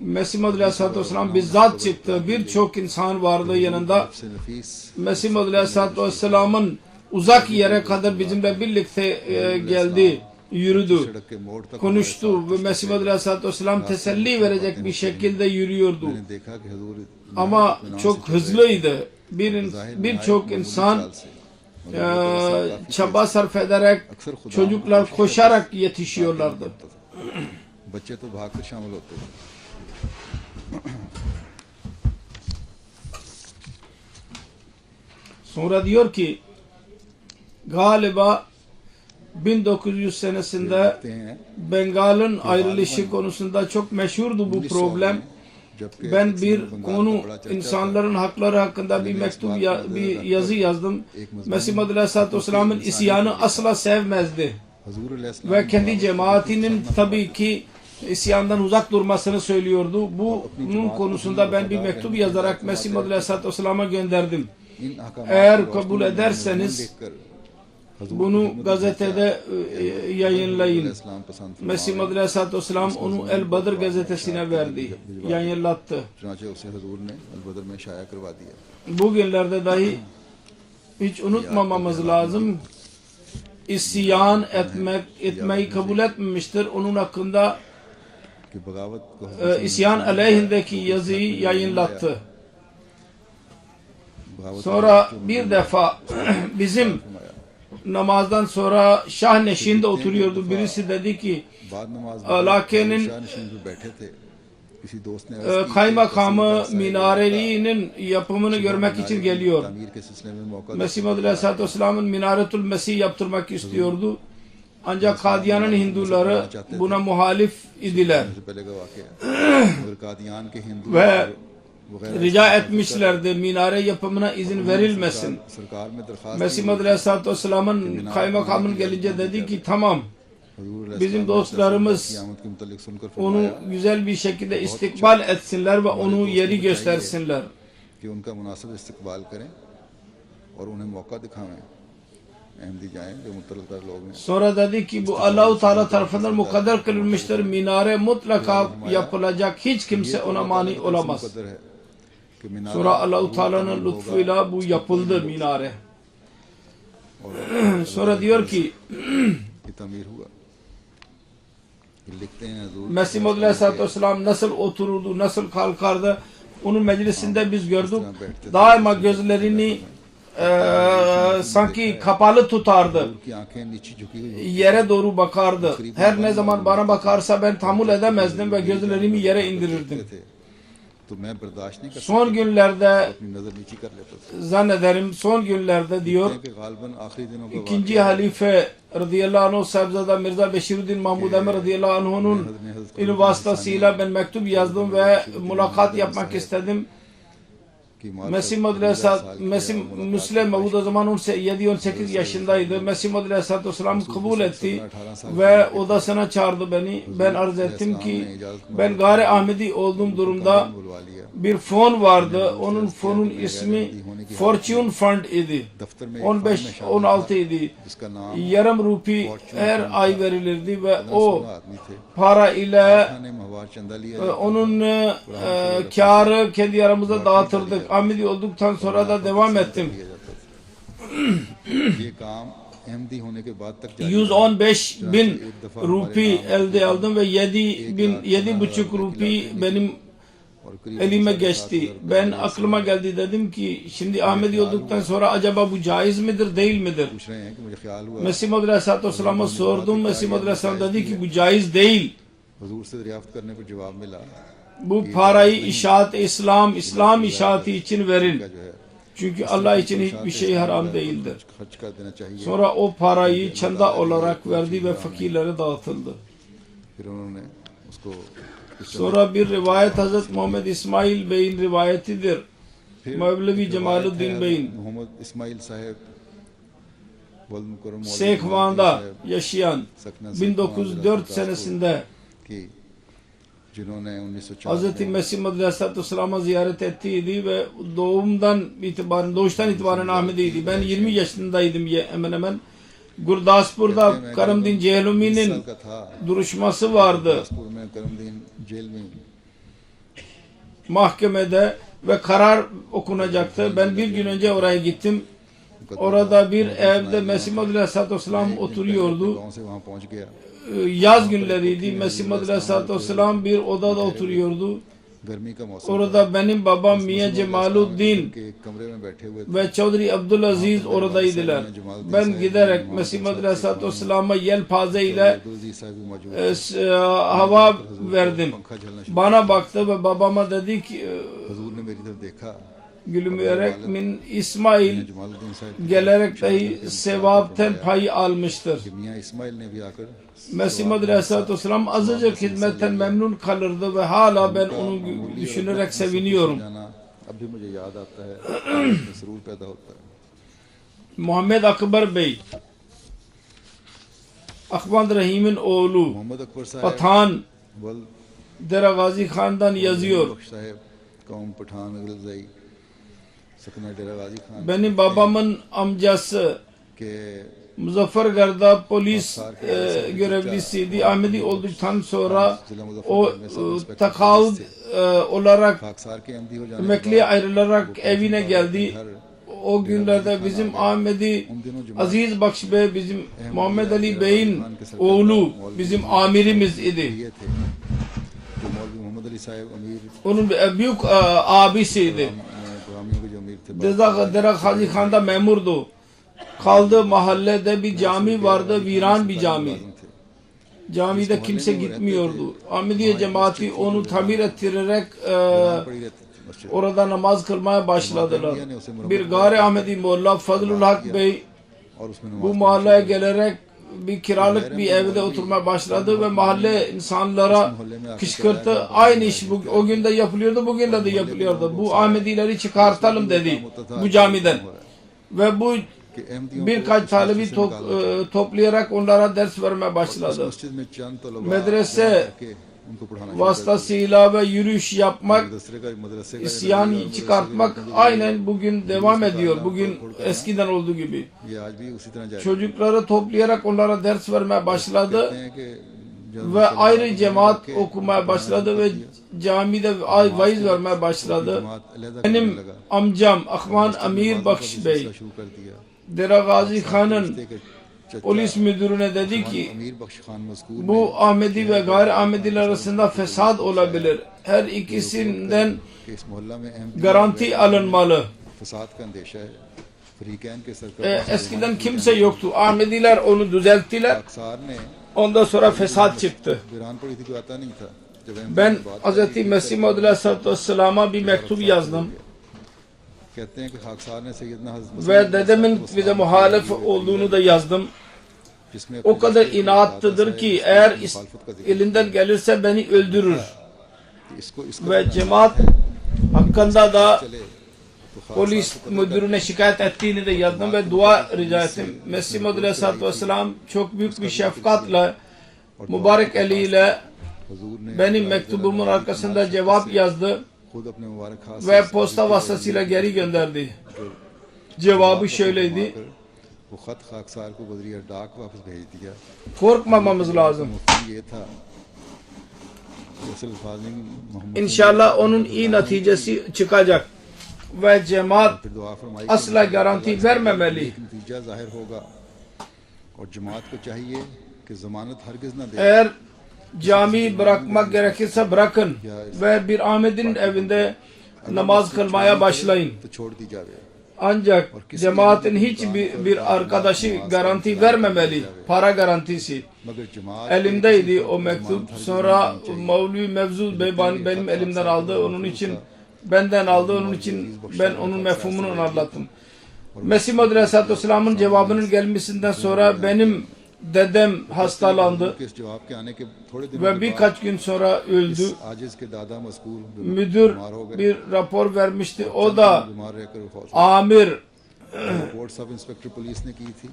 Mesih Muhammed Aleyhisselatü Vesselam bizzat çıktı. Birçok insan vardı yanında. Mesih Muhammed Aleyhisselatü Vesselam'ın uzak yere kadar bizimle birlikte geldi, yürüdü, konuştu ve Mesih Muhammed Aleyhisselatü Vesselam teselli verecek bir şekilde yürüyordu. Ama çok hızlıydı. Birçok insan çaba sarf ederek, çocuklar koşarak yetişiyorlardı. बच्चे तो भागकर शामिल होते हैं. Sonra diyor ki galiba 1900 senesinde Bengal'ın ayrılışı konusunda çok meşhurdu bu problem. Ben bir konu insanların hakları hakkında bir mektup bir yazı yazdım. Mesih Muhammed Aleyhisselatü Vesselam'ın isyanı asla sevmezdi. Ve kendi cemaatinin tabii ki isyandan uzak durmasını söylüyordu. Bunun konusunda ben bir mektup yazarak Mesih Muhammed Aleyhisselatü Vesselam'a gönderdim. Eğer kabul ederseniz bunu gazetede yayınlayın. Mesih Muhammed Aleyhisselatü Vesselam onu El Badr gazetesine verdi. Yayınlattı. Bugünlerde dahi hiç unutmamamız lazım. İsyan etmeyi kabul etmemiştir. Onun hakkında isyan aleyhindeki yazıyı yayınlattı. Sonra bir defa bizim namazdan sonra Şahneşin'de oturuyordu. Birisi dedi ki Alake'nin kaymakamı minareliğinin yapımını görmek için geliyor. Mesih Muhammed Aleyhisselatü Vesselam'ın Minaretül Mesih yaptırmak istiyordu. Ancak Kadiyan'ın Hinduları buna muhalif idiler. Ve rica etmişlerdi minare yapımına izin verilmesin. Mesih Muhammed Aleyhisselatü Vesselam'ın kaymakamın gelince dedi ki tamam. Bizim dostlarımız onu güzel bir şekilde istikbal etsinler ve onu yeri göstersinler. Sonra dedi ki bu Allah-u Teala tarafından mukadder kılınmıştır. Minare mutlaka yapılacak. Hiç kimse ona mani olamaz. Sonra Allah-u Teala'nın lütfuyla bu yapıldı minare. Sonra diyor ki Mesih Muhammed Aleyhisselatü Vesselam nasıl otururdu, nasıl kalkardı, onun meclisinde biz gördük. Daima gözlerini sanki kapalı tutardı. Yere doğru bakardı. Her ne zaman bana bakarsa ben tahammül edemezdim ve gözlerimi yere indirirdim. Son günlerde zannederim son günlerde diyor ikinci halife radıyallahu anh Sahibzada Mirza Beşiruddin Mahmud Emir radıyallahu anh'un vasıtasıyla ben mektup yazdım ve mülakat yapmak istedim. Mesih Müslim Mevud o zaman 17-18 yaşındaydı. Mesih Muhammed Aleyhisselatü Vesselam kabul etti ve odasına çağırdı beni. Ben arz ettim ki ben Gari Ahmedi olduğum durumda bir fon vardı. Onun fonun ismi Fortune Fund idi. 15-16 idi. Yarım rupi her ay verilirdi ve o para ile onun kârı kendi aramızda dağıtırdık. Ahmedi olduktan sonra da devam ettim. 115.000 rupi elde aldım ve 7,5 rupi benim elime geçti. Ben aklıma geldi dedim ki şimdi Ahmedi olduktan sonra acaba bu caiz midir değil midir? Mesih Muhammed Aleyhisselatü Vesselam'a sordum. Mesih Muhammed Aleyhisselam dedi ki bu caiz değil. Bu parayı İslam işaati için verin. Çünkü Allah için hiçbir şey haram değildir. Sonra o parayı çanda olarak verdi ve fakirlere dağıtıldı. Sonra bir rivayet Hazreti Muhammed İsmail Bey'in rivayetidir. Mevlevi Cemaluddin Bey'in Sekhvan'da yaşayan 1904 senesinde Hz. Mesih Maud Aleyhisselam'a ziyaret ettiydi ve doğuştan itibaren Ahmediydi. Ben 20 yaşındaydım hemen hemen. Gurdaspur'da Karamdin Cehlumi'nin duruşması vardı. Mahkemede ve karar okunacaktı. Ben bir gün önce oraya gittim. Orada bir evde Mesih Maud Aleyhisselam oturuyordu. Yaz günleriydi. Mesih Maud Aleyhisselam bir odada oturuyordu. Orada benim babam Miye Cemaluddin ve Çavdari Abdülaziz oradaydılar. Ben giderek Mesih Maud Aleyhisselam'a yelpaze ile hava verdim. Bana baktı ve babama dedi ki gülümseyerek min İsmail gelerek dahi sevapten payı almıştır. Mesih Maud Aleyhisselam azıcık hizmetten memnun kalırdı ve hala ben onu düşünerek seviniyorum. Muhammed Akbar Bey Akband Rahim'in oğlu Pathan Dera Gazi Khan'dan yazıyor. Benim babamın amcası Muzaffergar'da polis görevlisiydi. Ahmedi olduktan sonra o takavud olarak emekliye ayrılarak evine geldi. O günlerde bizim Ahmedi Aziz Bakş Bey bizim Muhammed Ali Bey'in oğlu bizim amirimiz idi. Onun büyük abisiydi. Dera Gazi Khan'da memurdu. Kaldığı mahallede bir cami vardı, viran bir cami. Camide kimse gitmiyordu. Ahmediye cemaati onu tamir ettirerek orada namaz kılmaya başladılar. Bir Gari Ahmedi Molla Fazlul Hak Bey bu mahalleye gelerek bir kiralık bir evde oturmaya başladı ve mahalle insanlara kışkırttı. Aynı iş o gün de yapılıyordu, bugün de yapılıyordu. Bu Ahmedileri çıkartalım dedi bu camiden. Ve bu birkaç talebi toplayarak onlara ders vermeye başladı. Medrese vasıtasıyla ve yürüyüş yapmak, isyan çıkartmak aynen bugün devam ediyor. Bugün eskiden olduğu gibi. Çocukları toplayarak onlara ders vermeye başladı ve ayrı cemaat okumaya başladı ve camide vaiz vermeye başladı. Benim amcam Ahman Amir Bakş Bey Dera Gazi Khan'ın polis müdürüne dedi ki bu Ahmedi ve gayri Ahmediler arasında fesat olabilir. Her ikisinden garanti alınmalı. Eskiden kimse yoktu. Ahmediler onu düzelttiler. Ondan sonra fesat çıktı. Ben Hz. Mesih Maud Aleyhisselam'a bir mektup yazdım. Ve dedemin bize muhalif olduğunu da yazdım. O kadar inatlıdır ki eğer elinden gelirse beni öldürür. Ve cemaat hakkında da polis müdürüne şikayet ettiğini de yazdım ve dua rica ettim. Mesih Maud Aleyhisselam çok büyük bir şefkatle mübarek eliyle benim mektubumun arkasında cevap yazdı ve posta vasıtasıyla geri gönderdi. Cevabı şöyleydi: korkmamamız lazım. İnşallah onun iyi neticesi çıkacak ve cemaat asla garanti vermemeli. Eğer cami bırakmak gerekirse bırakın ve bir Ahmedi'nin evinde namaz kılmaya başlayın. Ancak cemaatin hiçbir arkadaşı garanti vermemeli, para garantisi. मगर जमात Elimdeydi o mektup. Sonra Mevlevi Mevzul Bey benim elimden aldı. Onun için benden aldı. Onun için ben onun mefhumunu ona anlattım. Mesih Maud Aleyhisselatü Vesselam'ın cevabının gelmesinden sonra benim dedem hastalandı के इस जवाब के आने के थोड़े दिनों ve birkaç gün sonra öldü. आजिज के दादा मजकूर Müdür बीमार हो गए bir rapor vermişti. O da बीमार रहकर वफात हो amir गए। रिपोर्ट सब इंस्पेक्टर पुलिस ने की थी।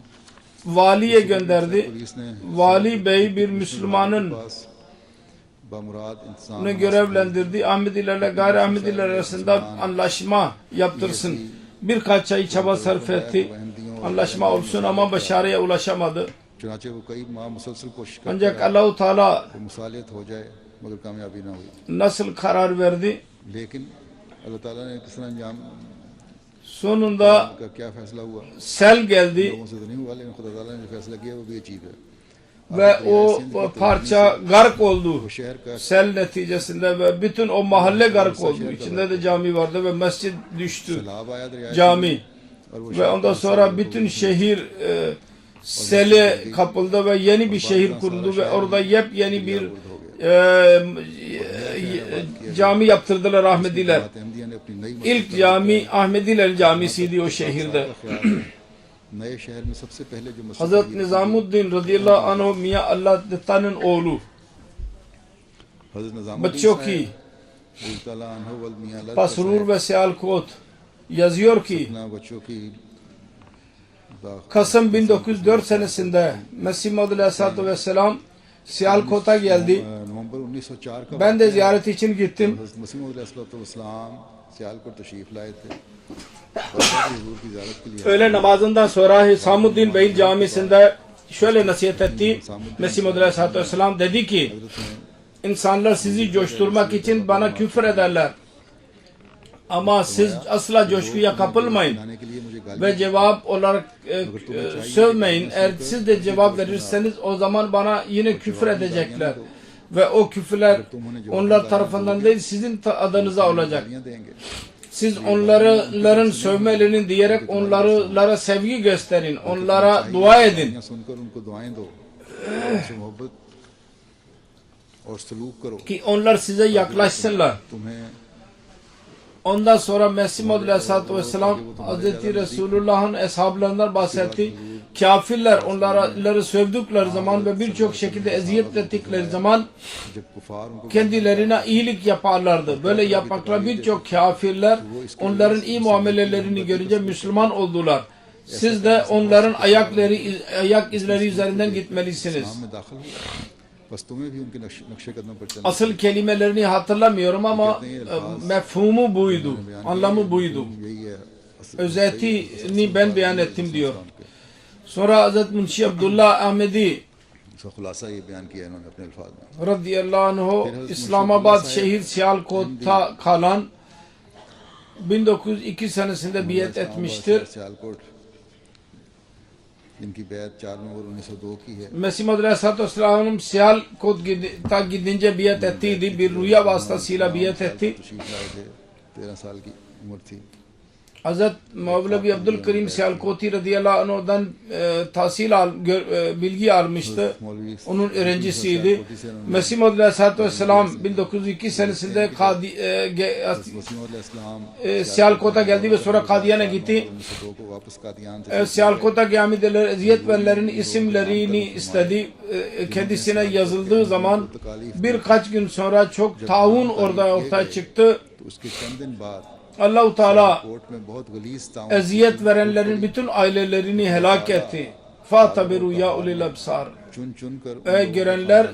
valiye gönderdi. पुलिस ने Vali Bey bir Müslümanın पास बामुराद इंतजाम onu görevlendirdi. Ahmedilerle gayri Ahmediler arasında anlaşma yaptırsın. Birkaç ay çaba sarf etti. Anlaşma olsun ama başarıya ulaşamadı. चुनाचे वो कई माह मुसलसल कोशिश करते Ancak रहे Allah-u Teala कि मुसालियत हो जाए मगर कामयाबी ना हुई। nasıl karar verdi? लेकिन अल्लाह ताला ने किस तरह अंजाम Sonunda का क्या फैसला हुआ sel geldi लोगों से तो नहीं हुआ लेकिन खुदा ताला ने जो फैसला किया वो भी अजीब है। ve o parça gark oldu. वो शहर का Sel neticesinde ve bütün o mahalle gark oldu. İçinde de cami vardı ve mescid düştü. सैलाब आया दरिया Cami. और वो Ve ondan sonra bütün şehir sele kapıldı ve yeni bir şehir kuruldu ve orada yepyeni bir cami yaptırdılar Ahmediler. Ahmadiyya ने अपनी नई İlk cami Ahmediler Camisi'ydi o şehirde. नए शहर में सबसे पहले जो मस्जिद Hazret Nizamuddin radıyallahu anh Miyan Allah Detta'nın oğlu. Hazrat Nizamuddin Bachcho ki रज़ी अल्लाह अन्हु वल मियां अल्लाह Pasrur ve Sialkot yazıyor ki अपना बच्चों की Kasım 1904 senesinde Mesih Maud Aleyhisselatü Vesselam Sialkot'a geldi. नवंबर 1904 का Ben de ziyaret için gittim. हज़रत मसीह मौऊद अलैहिस्सलाम सियालकोट तशरीफ लाए थे। हुजूर की ज़ियारत के लिए Öğle namazından sonra Hisamuddin Bey'in camisinde şöyle nasihat etti. Mesih Maud Aleyhisselatü Vesselam dedi ki insanlar sizi coşturmak için bana küfür ederler. Ama siz asla coşkuya kapılmayın. लाने के लिए मुझे गाली Ve cevap olarak sövmeyin. Eğer siz de cevap verirseniz o zaman bana yine küfür edecekler. Ve o küfürler onlar tarafından değil sizin adınıza olacak. गालियां देंगे। Siz onların sövmelerini diyerek onlara sevgi gösterin. Onlara dua edin. गालियां सुनकर उनको दुआएं दो, उनसे मोहब्बत और सलूक करो। Ki onlar size yaklaşsınlar. तुम्हें Ondan sonra Mesih Maud Aleyhisselatü Vesselam Hazreti Resulullah'ın eshablarından bahsetti. Kafirler onları sövdükleri zaman ve birçok şekilde eziyet ettikleri zaman जब कुफार उनको kendilerine iyilik yaparlardı. Böyle yapmakla birçok kafirler onların iyi muamelelerini görünce Müslüman oldular. Siz de onların ayak izleri üzerinden gitmelisiniz. इस्लाम में दाखिल हुए। बस तुम्हें भी उनके नक्शे कदम पर चलना। Asıl kelimelerini hatırlamıyorum ama mefhumu buydu. Anlamı buydu. यही है असल Özetini ben beyan ettim diyor. Sonra Hazreti Munşi Abdullah Ahmedi इसका खुलासा ये बयान किया इन्होंने अपने अल्फाज में। radıyallahu anh İslamabad şehir Sialkot'ta kalan 1902 senesinde biat etmiştir. Sialkot इनकी बैत 4 नवंबर 1902 की है। Mesih Maud Aleyhisselatü Vesselam'ın Sialkot'a gidince biat ettiydi. Bir rüya vasıtasıyla biat etti. तशरीफ लाए थे, 13 साल की उम्र थी। Hazret Mevlevi Abdülkerim Sialkoti radıyallahu anh'dan bilgi almıştı. Onun öğrencisiydi. Mesih Maud Aleyhisselatü Vesselam 1902 senesinde Sialkot'a geldi ve sonra Kadiyan'a gitti. 1902 को वापस Kadian Sialkot'a Gamideler eziyet verenlerin isimlerini istedi. Kendisine yazıldığı zaman birkaç gün sonra çok taun ortaya çıktı. तो उसके चंद दिन बाद Allah-u Teala court में बहुत गलीज ताउन eziyet verenlerin bütün ailelerini helak etti. Fatabiru ya ulil absar. चुन चुन कर Ey görenler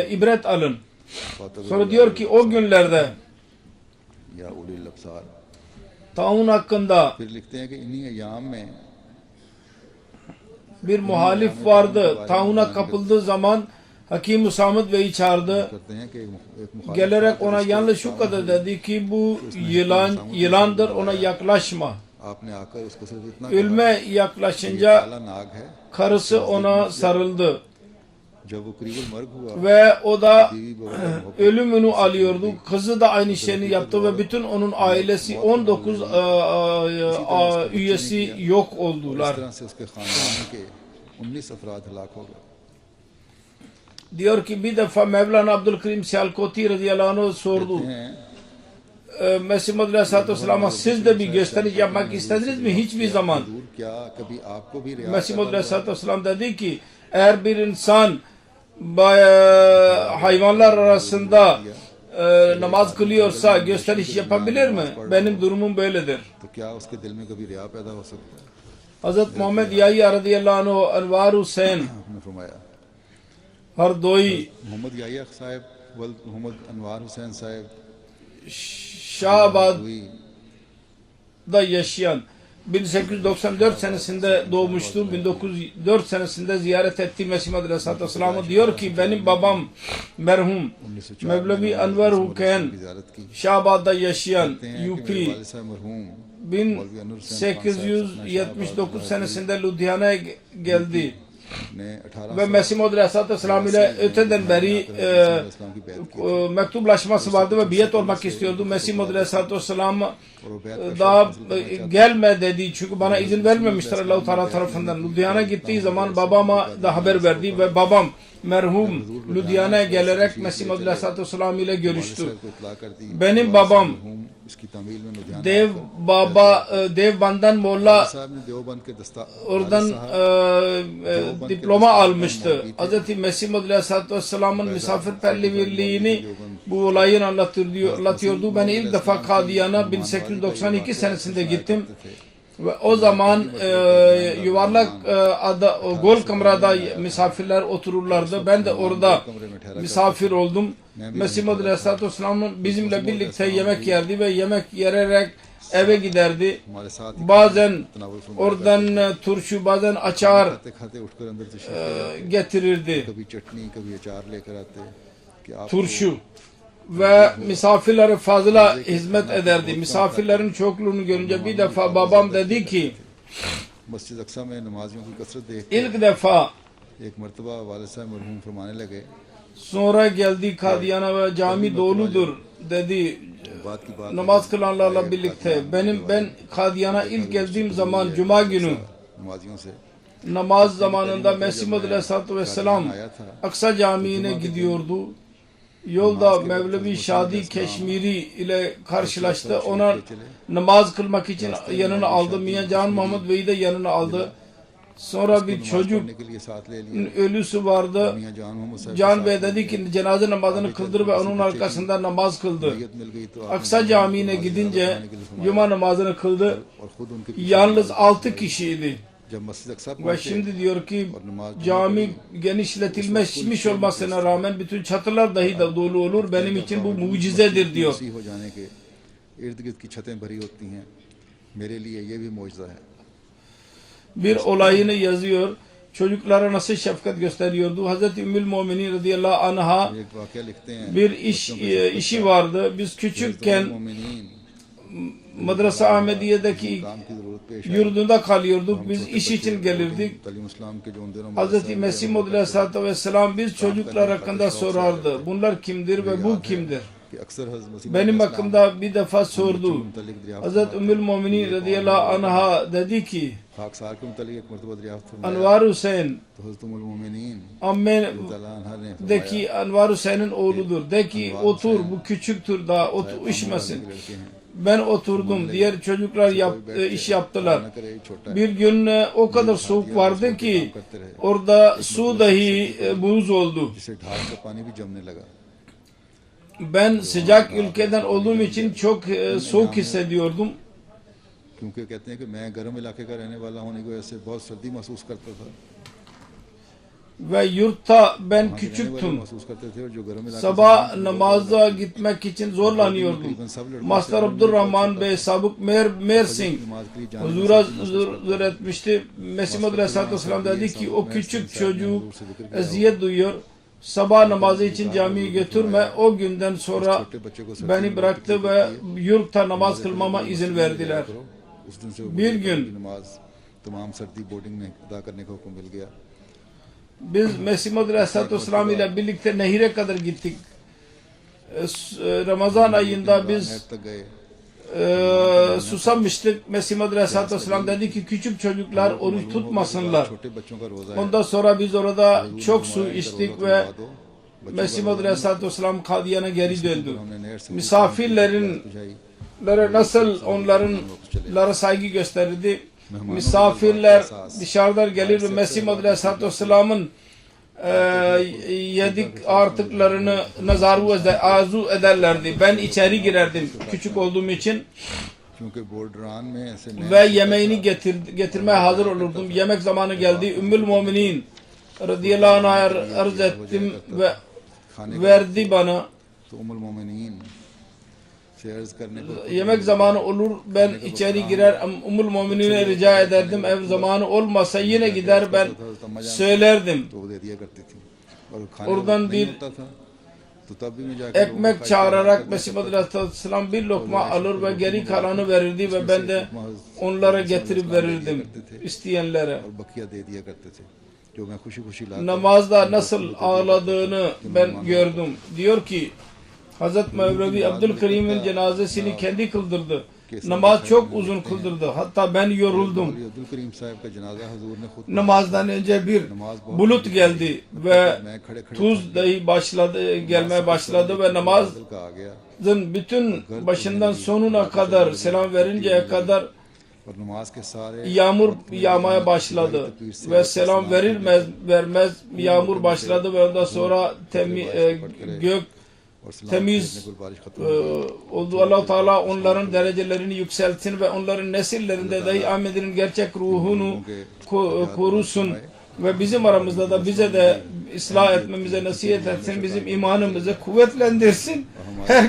ibret alın. Sonra diyor ki o günlerde या उलिल अब्सार। taun hakkında फिर लिखते हैं कि इन्हीं अयाम में bir muhalif vardı. Tauna kapıldığı zaman Hakim Usamit Bey'i çağırdı. करते हैं कि एक मुखालिफ Gelerek ona yalnız şu kadar dedi ki bu yılandır, ona yaklaşma. आपने आकर उसको सिर्फ इतना Ölme yaklaşınca काला नाग है। karısı ona sarıldı. जब वो करीबन मर्ग हुआ Ve o da बीवी बहू मोहब्बत ölümünü alıyordu. Kızı da aynı şeyini yaptı ve bütün onun ailesi 19 üyesi yok इस oldular. तरह से उसके खानदान के 19 अफराद हलाक हो गए। Diyor ki bir defa Mevlana Abdülkerim Siyalkoti radıyallahu anh sordu. हैं Mesih Maud Aleyhisselatü Vesselam'a siz de bir gösteriş yapmak istediniz mi? Hiçbir zaman. हुजूर क्या कभी आपको भी रियाज Mesih Maud पैदा हुआ? Aleyhisselatü Vesselam dedi ki eğer bir insan hayvanlar arasında namaz kılıyorsa gösteriş yapabilir mi? Benim durumum böyledir. तो क्या उसके दिल में कभी रिया पैदा हो सकता है? Hazreti Muhammed Yahya radıyallahu anh Anvar Hüseyin आपने फरमाया Hardoyi मोहम्मद याहिया साहब वल मोहम्मद अनवार हुसैन साहब Şahabad'da yaşayan 1894 senesinde doğmuştur. 1904 senesinde ziyaret ettiği Mesih Maud Aleyhisselatü Vesselam'a diyor ki benim babam merhum 1904 Mevlevi Anvar Hukayn की जियारत की Şahabad'da yaşayan कहते हैं कि UP मेरे वालिद साहब मरहूम 1879 senesinde Ludhiana'ya geldi ने 18 ve Mesih Maud Aleyhisselatü Vesselam ile öteden beri इस्लाम की बैत की mektuplaşması vardı ve biat olmak istiyordu. Mesih Maud Aleyhisselatü Vesselam और वो बैत का daha शर्त हासिल करना चाहता gelme dedi çünkü bana izin vermemiştir Allah-u Teala tarafından. Ludhiana gittiği zaman babama da haber verdi ve babam merhum Ludhiana'ya gelerek Mesih Maud Aleyhisselatü Vesselam ile görüştü. साहब को इत्ला कर दी Benim babam मरहूम इसकी तमील में लुधियाना Devban'dan Molla साहब ने देवबंद के दस्ता oradan diploma almıştı. Hz. Mesih Maud Aleyhisselatü Vesselam'ın misafirperverliğini bu olayın anlatıyordu. Ben ilk defa Kadiyan'a 1892 senesinde gittim. Ve o zaman yuvarlak Gol Kamera'da misafirler otururlardı. Ben de orada misafir oldum. Mesih Maud Aleyhisselatü Vesselam'ın bizimle birlikte yemek yerdi ve yemek yererek eve giderdi. हमारे साथ Bazen तनावुल फरमाया oradan turşu, bazen açar खाते खाते उठकर अंदर तशरीफ getirirdi. कभी चटनी कभी अचार लेकर आते कि आप Turşu ve misafirlere fazla hizmet ederdi. Misafirlerin çokluğunu görünce bir defa babam dedi ki मस्जिद अक्सा में नमाजियों की कसरत देख ilk defa एक मरतबा वालिद साहब मरहूम फरमाने लगे sonra geldi Kadiyana ve cami doludur dedi. बात की बात Namaz kılanlarla birlikte. Ben Kadiyan'a ilk geldiğim zaman Cuma günü नमाजियों से namaz zamanında Mesih Maud Aleyhisselatü Vesselam Aksa Camii'ne gidiyordu. Yolda Mevlevi Şadi Keşmiri ile karşılaştı. Ona namaz kılmak için yanına aldı. Miyan Can Muhammed Bey'i de yanına aldı. Sonra bir çocuk पढ़ने के लिए साथ ले लिया ölüsü vardı. मियां जान मोहम्मद साहब Can Bey dedi ki cenaze namazını kıldır ve onun arkasında namaz kıldı. मैयत मिल गई तो Aksa Camii'ne gidince Cuma namazını kıldı. और खुद उनके Yalnız 6 kişiydi. जब मस्जिद अक्सा Ve पहुंचे şimdi diyor ki cami genişletilmiş olmasına rağmen bütün çatılar dahi da dolu olur. Benim için bu mucizedir diyor. मसीह हो जाने के इर्द गिर्द की छतें भरी होती हैं मेरे लिए ये भी मौजज़ा है Bir olayını yazıyor. Çocuklara nasıl şefkat gösteriyordu. Hazreti Ümmül Müminin radıyallahu anha एक वाक़या लिखते हैं bir işi vardı. Biz küçükken मोमिनीन Madrasa Ahmediye'deki काम की ज़रूरत पेश आई yurdunda kalıyorduk. Biz iş için gelirdik. तलीम इस्लाम के जो उन दिनों Hazreti Mesih Maud Aleyhisselatü Vesselam biz çocuklar hakkında sorardı. Bunlar kimdir ve bu kimdir? कि अक्सर हज़रत मसीह Benim hakkımda bir defa sordu. मुतल्लिक़ दरियाफ्त Hazreti Ümmül Müminin radıyallahu anha dedi ki खाकसार के मुतल्लिक़ एक मरतबा दरियाफ्त फरमाया Anvar Hüseyin तो हज़रत उम्मुल मोमिनीन Ammen'deki Anvar Hüseyin'in oğludur. De ki otur bu küçüktür daha otur işmesin. Ben oturdum. Diğer çocuklar iş yaptılar. Bir gün o kadar soğuk vardı ki orada su dahi buz oldu. जिससे ढाल का पानी भी जमने लगा Ben sıcak ülkeden olduğum için çok soğuk hissediyordum. क्योंकि कहते हैं कि मैं गर्म इलाके का रहने वाला होने की वजह से बहुत सर्दी महसूस करता था Ve yurtta ben वहाँ के रहने वाले küçüktüm. महसूस करते थे और जो गर्म इलाके Sabah namaza gitmek için zorlanıyordum. Master Abdurrahman Bey Sabık Mersin नमाज के लिए जाने huzura huzur etmişti. Mesih Maud Aleyhisselatü Vesselam dedi ki o küçük çocuk eziyet duyuyor. Sabah namazı için camiye götürme. O günden sonra छोटे बच्चे को beni bıraktı ve yurtta namaz kılmama izin verdiler. उस दिन से वो Bir मुझे gün नमाज तमाम सर्दी बोर्डिंग में अदा करने का हुक्म मिल गया biz Mesih Maud Aleyhisselatü Vesselam ile birlikte nehire kadar gittik. Ramazan ayında biz नहर तक गए susamıştık. Mesih Maud Aleyhisselatü Vesselam dedi ki küçük çocuklar oruç tutmasınlar. छोटे बच्चों का रोजा है Ondan sonra biz orada çok su içtik ve Mesih Maud Aleyhisselatü Vesselam Kadiyan'a geri döndü. Misafirlere nasıl onlara saygı gösterirdi. Misafirler dışarıdan gelir ve Mesih Maud Aleyhisselatü Vesselam'ın yedik artıklarını arzu ederlerdi. Ben içeri girerdim küçük olduğum için क्योंकि बोर्डरान में ऐसे ve yemeğini getirmeye hazır olurdum. Yemek zamanı geldi. Ümmül Müminin radıyallahu anh'a arz ettim ve verdi bana. तो उम्मुल मोमिनीन से अर्ज करने पर Yemek zamanı olur ben içeri girer Ümmül Müminine rica ederdim. Ev zamanı olmasa yine gider ben söylerdim. तो वो दे दिया करती थी और खाने Oradan नहीं bir होता था तो तब भी मैं जाकर ekmek çağırarak Mesih Maud Aleyhisselam bir lokma alır ve geri kalanı verirdi ve ben de onlara getirip verirdim isteyenlere. और बकिया दे दिया करते थे जो मैं खुशी खुशी ला Namazda nasıl ağladığını ben gördüm. Diyor ki Hazreti Mevlevi Abdülkerim'in cenazesini kendi kıldırdı. Namaz çok uzun kıldırdı. Hatta ben yoruldum. Abdul करीम साहब का जनाजा हुजूर ने खुद Namazdan önce bir bulut geldi ve tuz dahi gelmeye başladı ve namazın का आ गया bütün başından sonuna kadar selam verinceye kadar और नमाज के सारे yağmur yağmaya başladı ve selam vermez yağmur başladı ve ondan sonra gök और सलाम temiz करने पर बारिश खत्म oldu. Allah Teala onların derecelerini yükseltsin ve onların nesillerinde dahi Ahmet'in gerçek ruhunu korusun ve bizim aramızda da bize de ıslah etmemize nasiyet etsin, bizim imanımızı kuvvetlendirsin. Her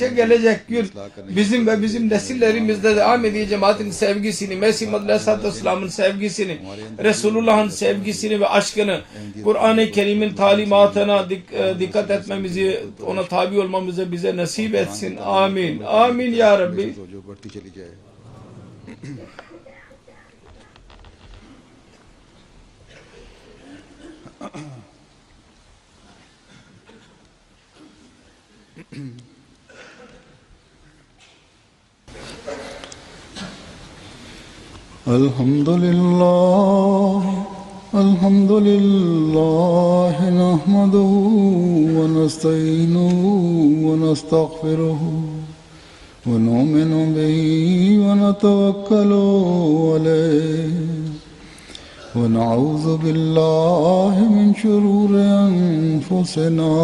gelecek gün bizim ve bizim nesillerimizde de Ahmedi cemaatin sevgisini, Mesih Maud Aleyhisselatü Vesselam'ın sevgisini, Resulullah'ın sevgisini ve aşkını, Kur'an-ı Kerim'in talimatına dikkat etmemizi, ona tabi olmamızı bize nasip etsin. Amin. Amin ya Rabbi. जो बढ़ती चली जाए الحمد لله نحمده ونستعينه ونستغفره ونؤمن به ونتوكل عليه ونعوذ بالله من شرور أنفسنا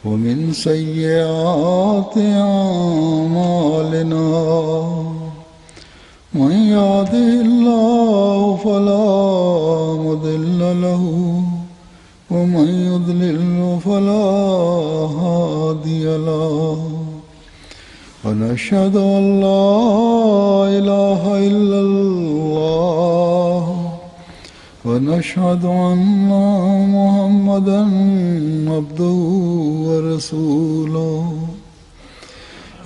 ومن سيئات أعمالنا من يهده الله فلا مضل له ومن يضلل فلا هادي له ونشهد أن لا إله إلا الله ونشهد أن محمدا عبده ورسوله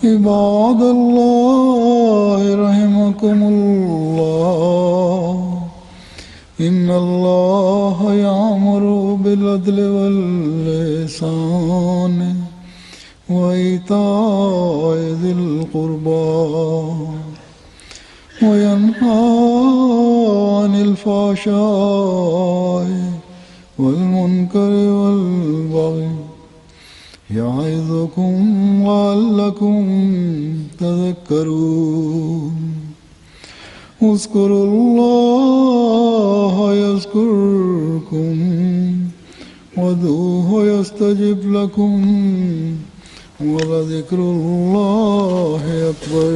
عباد الله رحمكم الله إن الله يأمر بالعدل والإحسان وإيتاء ذي القربى وينهى عن الفحشاء والمنكر والبغي يعظكم لعلكم تذكرون اذكروا الله يذكركم وادعوه يستجب لكم ولذكر الله أكبر